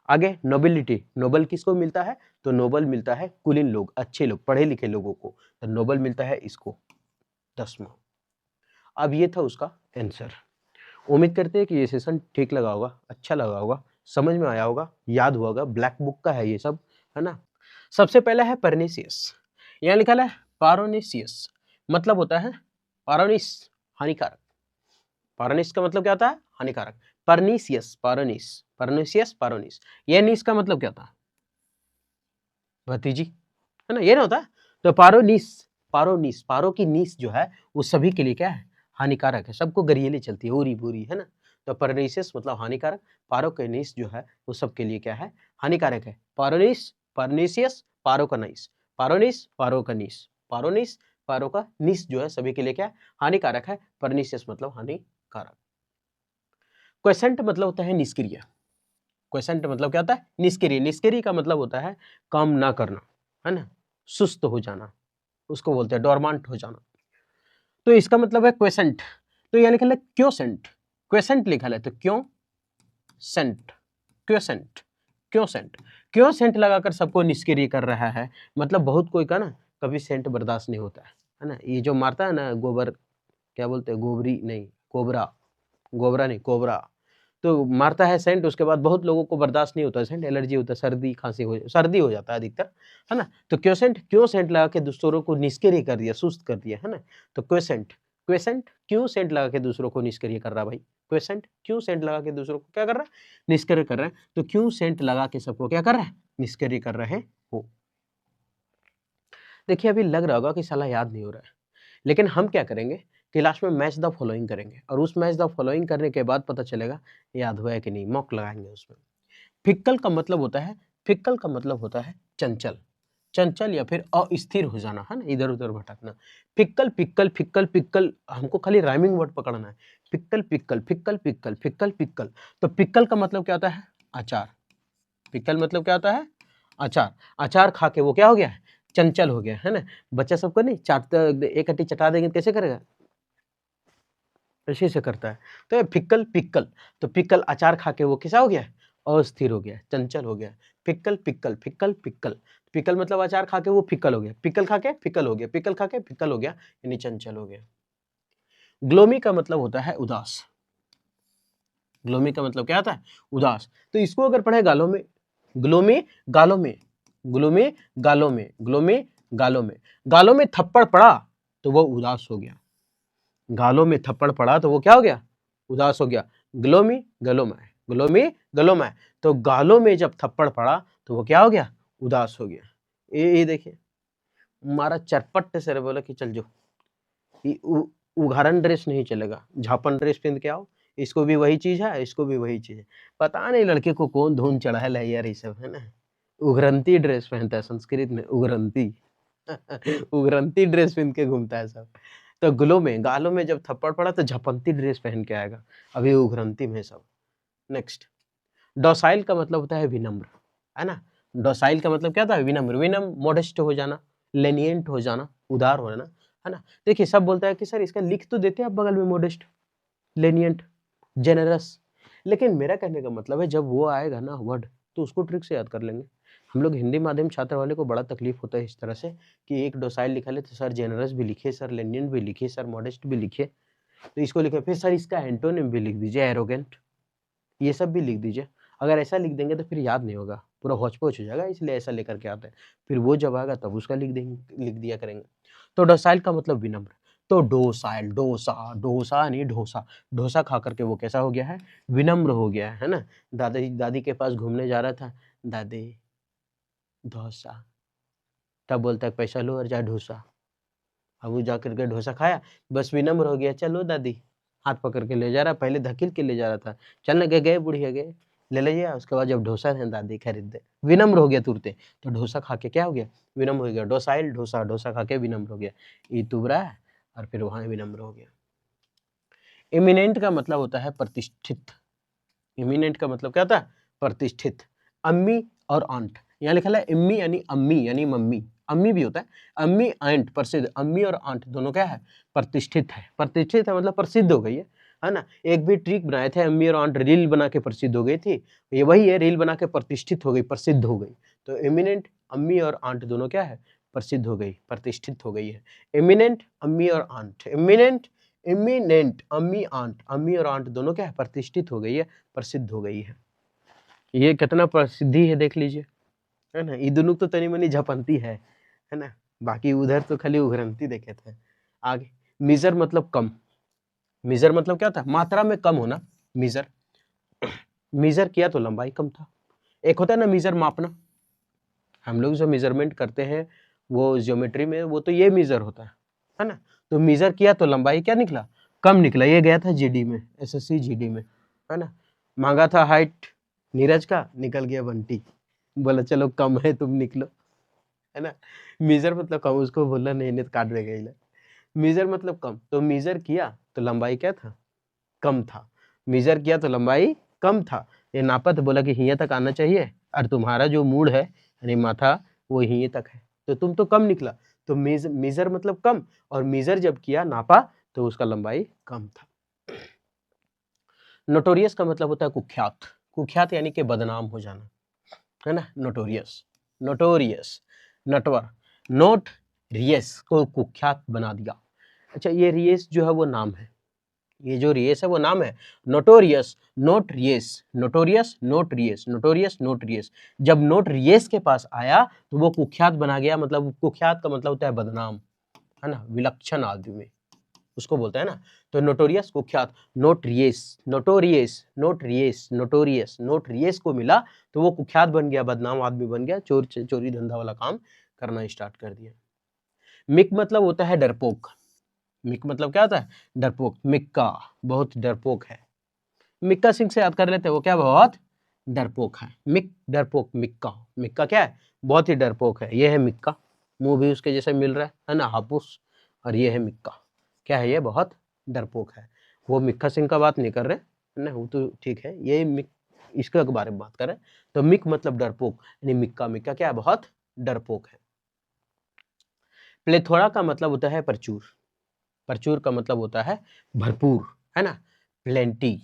आगे नोबिलिटी, नोबल किसको मिलता है, तो नोबल मिलता है कुलीन लोग, अच्छे लोग, पढ़े लिखे लोगों को, तो नोबल मिलता है इसको, 10वां। अब ये था उसका आंसर। उम्मीद करते हैं कि ये सेशन ठीक लगा होगा, अच्छा लगा होगा, समझ में आया होगा, याद हुआ होगा, ब्लैक बुक का है ये सब, है ना। सबसे पहला है परनीसियस, यहाँ लिखा है पारोनेसियस, मतलब होता है पारोनिस, हानिकारक, पारोनिस का मतलब क्या होता है, हानिकारक, परनीसियस, पारोनिस, परनीसियस पारोनिस, ये नीस का मतलब क्या था, भतीजी, है ना, ये ना होता है। तो पारोनिस, पारोनिस, पारो की नीस जो है वो सभी के लिए क्या है, हानिकारक है, सबको गरियले चलती है, ओरी बोरी, है ना। तो परनीसियस मतलब हानिकारक, पारोकेनिस जो है वो सबके लिए क्या है, हानिकारक है। पारोनिस, परनीसियस, पारोकनाइस, पारोनिस, पारोकनिस, पारोनिस, पारोकनिस जो है सभी के लिए क्या है, हानिकारक है। परनीसियस मतलब हानिकारक। क्वेसेंट मतलब होता है निष्क्रिय। क्वेसेंट मतलब क्या होता है, निष्क्रिय। निष्क्रिय का मतलब होता है काम ना करना, है ना, सुस्त हो जाना, उसको बोलते हैं डोरमांट हो जाना। तो इसका मतलब है क्वेसेंट। तो यहाँ लिखा है क्योसेंट, क्वेसेंट लिखा है तो क्यों सेंट, क्योसेंट, क्योसेंट, क्योसेंट लगाकर सबको निष्क्रिय कर रहा है। मतलब बहुत कोई का ना कभी सेंट बर्दाश्त नहीं होता है ना। ये जो मारता है ना गोबर, क्या बोलते हैं, गोबरी नहीं, कोबरा, गोबरा नहीं, कोबरा, तो मारता है सेंट, उसके बाद बहुत लोगों को बर्दाश्त नहीं होता है सेंट, एलर्जी होता है, सर्दी खांसी सर्दी हो जाता है अधिकतर, है ना। तो क्यों सेंट लगा के दूसरों को निष्क्रिय कर दिया, सुस्त कर दिया, है ना। तो क्वेसेंट, क्वेसेंट क्यों सेंट लगा के दूसरों को निष्क्रिय कर रहा है भाई, क्वेसेंट क्यों सेंट लगा के दूसरों को क्या कर रहा है, निष्क्रिय कर रहा है। तो क्यों सेंट लगा के सबको क्या कर रहा है, निष्क्रिय कर रहे हो। देखिए अभी लग रहा होगा कि साला याद नहीं हो रहा है, लेकिन हम क्या करेंगे, क्लास में मैच द फॉलोइंग करेंगे, और उस मैच द फॉलोइंग करने के बाद पता चलेगा याद हुआ है कि नहीं, मॉक लगाएंगे उसमें। फिक्कल का मतलब होता है, फिक्कल का मतलब होता है चंचल, चंचल या फिर अस्थिर हो जाना, है ना, इधर उधर भटकना। फिक्कल, पिक्कल, फिक्कल, पिक्कल, हमको खाली राइमिंग वर्ड पकड़ना है। Fickle, pickle, fickle, pickle, fickle, pickle. तो पिक्कल का मतलब क्या होता है, अचार। पिक्कल मतलब क्या होता है, अचार। अचार खा के वो क्या हो गया है, चंचल हो गया, है ना। बच्चा सबको नहीं चाटता, एक अट्टी चटा देंगे कैसे करेगा, ऐसे से करता है। तो ये फिक्कल, पिक्कल, तो पिक्कल अचार खा के वो कैसा हो गया है, अस्थिर हो गया, चंचल हो गया। Fickle, pickle, fickle, pickle, pickle मतलब अचार खा के वो फिक्कल हो गया, पिक्कल खा के फिक्कल हो गया, पिक्कल खा के फिक्कल हो गया, यानी चंचल हो गया। ग्लोमी का मतलब होता है उदास। ग्लोमी का मतलब क्या होता है, उदास। तो इसको अगर पढ़े गालों में, ग्लोमी गालों में, ग्लोमी गालों में, ग्लोमी गालों में, गालों में थप्पड़ पड़ा तो वो उदास हो गया। गालों में थप्पड़ पड़ा तो वो क्या हो गया, उदास हो गया। ग्लोमी गलों में, ग्लोमी गलों में, तो गालों में जब थप्पड़ पड़ा तो वो क्या हो गया, उदास हो गया। ये देखिए मारा चरपट से बोला कि चल जो, उघारन ड्रेस नहीं चलेगा, झापन ड्रेस पहन के आओ, इसको भी वही चीज है, इसको भी वही चीज है। पता नहीं लड़के को कौन धुन चढ़ा है यार, ये सब है ना। उघरंती ड्रेस पहनता है, संस्कृत में उघरंती उघरंती ड्रेस पहन के घूमता है सब। तो गलों में, गालों में जब थप्पड़ पड़ा तो झपंती ड्रेस पहन के आएगा, अभी उघरंती में सब। नेक्स्ट, डोसाइल का मतलब होता है विनम्र, है ना। डोसाइल का मतलब क्या था, विनम्र, विनम्र मोडेस्ट हो जाना, लेनिएंट हो जाना, उदार हो जाना, है ना। देखिए सब बोलता है कि सर इसका लिख तो देते हैं आप बगल में, मोडेस्ट, लेनिएंट, जेनरस, लेकिन मेरा कहने का मतलब है जब वो आएगा ना वर्ड तो उसको ट्रिक से याद कर लेंगे। हम लोग हिंदी माध्यम छात्र वाले को बड़ा तकलीफ होता है इस तरह से कि एक डोसाइल लिखा ले तो सर जेनरस भी लिखे, सर लेनिएंट भी लिखे, सर मॉडेस्ट भी लिखे, तो इसको लिखे, फिर सर इसका एंटोनिम भी लिख दीजिए, एरोगेंट, ये सब भी लिख दीजिए। अगर ऐसा लिख देंगे तो फिर याद नहीं होगा, पूरा हौच पौच हो जाएगा, इसलिए ऐसा लेकर के आते हैं। फिर वो जब आएगा तब उसका लिख देंगे, लिख दिया करेंगे। तो डोसाइल का मतलब विनम्र। तो डोसाइल, डोसा, डोसा नहीं डोसा, डोसा खा करके वो कैसा हो गया है, विनम्र हो गया है ना। दादी दादी के पास घूमने जा रहा था, दादी डोसा, तब बोलता है पैसा लो और जा डोसा। अब वो जा करके डोसा खाया, बस विनम्र हो गया, चलो दादी, हाथ पकड़ के ले जा रहा, पहले धकेल के ले जा रहा था, चलने के गए बुढ़िया गए ले लिया, उसके बाद जब डोसा है दादी खरीद दे, विनम्र हो गया तुरते। तो डोसा खा के क्या हो गया, विनम्र हो गया। डोसाइल, डोसा, डोसा खा के विनम्र हो गया, ये तुबरा है और फिर वहां विनम्र हो गया। इमिनेंट का मतलब होता है प्रतिष्ठित। इमिनेंट का मतलब क्या होता है, प्रतिष्ठित। अम्मी और आंट, यहाँ लिखा है इम्मी यानी अम्मी यानी मम्मी, अम्मी भी होता है, अम्मी आंट प्रसिद्ध, अम्मी और आंट दोनों क्या है, प्रतिष्ठित है। प्रतिष्ठित है मतलब प्रसिद्ध हो गई है ना। एक भी ट्रिक बनाए थे, अम्मी और आंट रील बना के प्रसिद्ध हो गई थी, ये वही है, रील बना के प्रतिष्ठित हो गई, प्रसिद्ध हो गई। तो एमिनेंट, अम्मी और आंट दोनों क्या है, प्रसिद्ध हो गई, प्रतिष्ठित हो गई है। एमिनेंट, अम्मी और आंट, एमिनेंट, इमिनेंट, अम्मी आंट, अम्मी और आंट दोनों क्या है, प्रतिष्ठित हो गई है, प्रसिद्ध हो गई है। ये कितना प्रसिद्धि है देख लीजिए, है ना। ये दोनों तो तनी मनी झपंती है ना, बाकी उधर तो खाली उघरंती देखे थे। आगे, मीजर मतलब कम। मीजर मतलब क्या था, मात्रा में कम होना, मीजर। मीजर किया तो लंबाई कम था। एक होता है ना मीजर, मापना, हम लोग जो मेजरमेंट करते हैं वो ज्योमेट्री में, वो तो ये मीजर होता है ना। तो मीजर किया तो लंबाई क्या निकला, कम निकला। ये गया था जीडी में, एसएससी जीडी में, है ना। मांगा था हाइट नीरज का, निकल गया बंटी, बोला चलो कम है तुम निकलो, है ना। मीजर मतलब कम, उसको बोला नहीं तो काट देगा इला। मीजर मतलब कम, तो मीजर किया तो लंबाई क्या था, कम था। मीजर किया तो लंबाई कम था। ये नापा तो बोला कि हिये तक आना चाहिए, और तुम्हारा जो मूड है यानी माथा वो हिये तक है, तो तुम तो कम निकला। तो मीजर मतलब कम, और मीजर जब किया नापा तो उसका लंबाई कम था। नोटोरियस का मतलब होता है कुख्यात। कुख्यात यानी कि बदनाम हो जाना, है ना। Notorious, notorious, Natwar, note Reis को कुख्यात बना दिया। अच्छा, ये रियस जो है वो नाम है, ये जो रियस है वो नाम है। Notorious, notorious, notorious, notorious, notorious, notorious. जब नोट रियस के पास आया तो वो कुख्यात बना गया। मतलब कुख्यात का मतलब होता है बदनाम, है ना, विलक्षण आदमी उसको बोलते हैं ना। तो नोटोरियस कुख्यात, notorious, notorious, notorious, notorious, notorious को मिला तो वो कुख्यात बन गया, बदनाम आदमी बन गया, चोरी धंधा वाला काम करना स्टार्ट कर दिया। मिक मतलब होता है डरपोक। मिक मतलब क्या होता है, डरपोक। मिक्का बहुत डरपोक है। मिक्का सिंह से याद कर लेते हैं, वो क्या बहुत डरपोक है। मिक डरपोक, मिक्का, मिक्का क्या है, बहुत ही डरपोक है। ये है मिक्का, मुंह भी उसके जैसे मिल रहा है ना, हापुस। और ये है मिक्का, क्या है, ये बहुत डरपोक है। वो मिक्का सिंह का बात नहीं कर रहे ना, वो तो ठीक है, ये मिक इसके बारे में बात कर रहे हैं। तो मिक मतलब डरपोक, यानी मिक्का, मिक्का क्या है, बहुत डरपोक है। प्लेथोरा का मतलब होता है प्रचुर। प्रचुर का मतलब होता है भरपूर, है ना। प्लेंटी,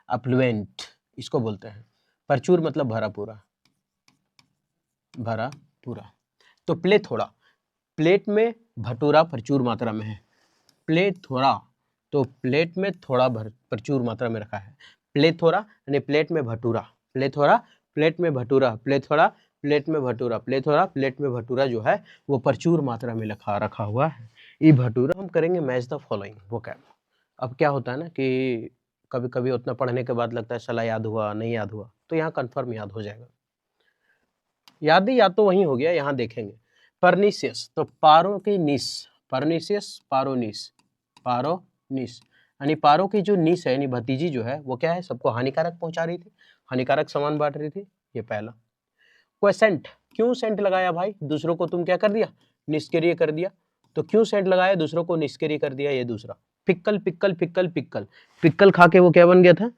अप्लुएंट इसको बोलते हैं। प्रचुर मतलब भरा पूरा, भरा पूरा। तो प्लेथोरा, प्लेट में भटूरा प्रचुर मात्रा में है। प्लेट थोड़ा, तो प्लेट में थोड़ा प्रचुर मात्रा में रखा है। प्लेथोरा यानी प्लेट में भटूरा, प्लेथोरा प्लेट में भटूरा, प्लेथोरा प्लेट में भटूरा, प्लेथोरा प्लेट में भटूरा जो है वो प्रचुर मात्रा में रखा हुआ है। ये भटूरा हम करेंगे मैच द फॉलोइंग वोकैब। अब क्या होता है ना कि कभी कभी उतना पढ़ने के बाद लगता है साला याद हुआ नहीं याद हुआ, तो यहाँ कन्फर्म याद हो जाएगा। याद ही याद तो वही हो गया, यहाँ देखेंगे। परनीसियस, तो पारों की निस, परनीसियस पारोनिस, पारोनिस यानी पारों की जो निस है यानी भतीजी जो है वो क्या है, सबको हानिकारक पहुंचा रही थी, हानिकारक सामान बांट रही थी। ये पहला। क्वेसेंट, क्यों सेंट लगाया भाई, दूसरों को तुम क्या कर दिया, निष्क्रिय कर दिया। तो क्यों सेंट लगाया, दूसरों को निष्क्रिय कर दिया, ये दूसरा। Pickle, pickle, pickle, pickle, pickle खा के वो क्या बन गया था,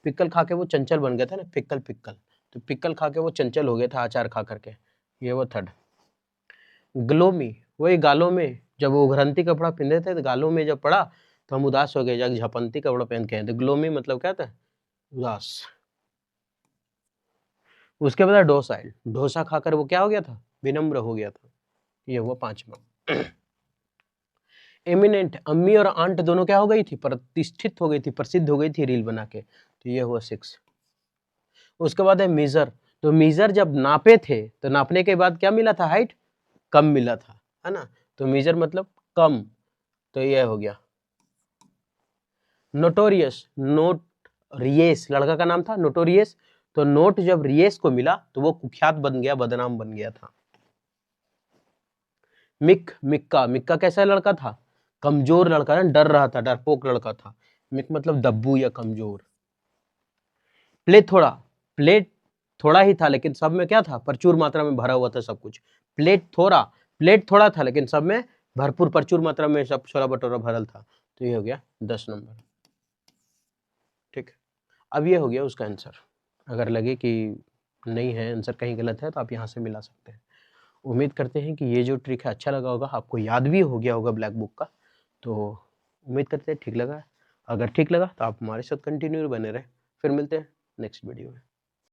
पिक्कल खा के वो चंचल बन गया था ना, पिक्कल पिक्कल। तो पिक्कल खा के वो चंचल हो गया था अचार खा करके, ये वो थर्ड। ग्लोमी, वही गालों में जब वो घरंती कपड़ा पहनते थे तो गालों में जब पड़ा तो हम उदास हो गए, जब झपंती कपड़ा पहन के आए। तो ग्लोमी मतलब क्या था, उदास। उसके बाद डोसाइल, डोसा खाकर वो क्या हो गया था, विनम्र हो गया था। ये हुआ पांचवा। एमिनेंट, अम्मी और आंट दोनों क्या हो गई थी, प्रतिष्ठित हो गई थी, प्रसिद्ध हो गई थी रील बना के। तो ये हुआ 6। उसके बाद है मीजर, तो मीजर जब नापे थे तो नापने के बाद क्या मिला था, हाइट कम मिला था, है ना। तो मीजर मतलब कम, तो ये हो गया। नोटोरियस, नोट रियस लड़का का नाम था नोटोरियस, तो नोट जब रियस को मिला तो वो कुख्यात बन गया, बदनाम बन गया था। मिक, मिक्का, मिक्का कैसा लड़का था, कमजोर लड़का ना, डर रहा था, डरपोक लड़का था। मिक मतलब दब्बू या कमजोर। प्लेट थोड़ा, प्लेट थोड़ा ही था लेकिन सब में क्या था, प्रचुर मात्रा में भरा हुआ था सब कुछ। प्लेट थोड़ा, प्लेट थोड़ा था लेकिन सब में भरपूर प्रचुर मात्रा में सब छोला भटूरा भरल था। तो ये हो गया 10 नंबर, ठीक है। अब ये हो गया उसका आंसर। अगर लगे कि नहीं है आंसर कहीं गलत है तो आप यहाँ से मिला सकते हैं। उम्मीद करते हैं कि ये जो ट्रिक है अच्छा लगा होगा, आपको याद भी हो गया होगा ब्लैक बुक का। तो उम्मीद करते हैं ठीक लगा। अगर ठीक लगा तो आप हमारे साथ कंटिन्यू बने रहे। फिर मिलते हैं नेक्स्ट वीडियो में।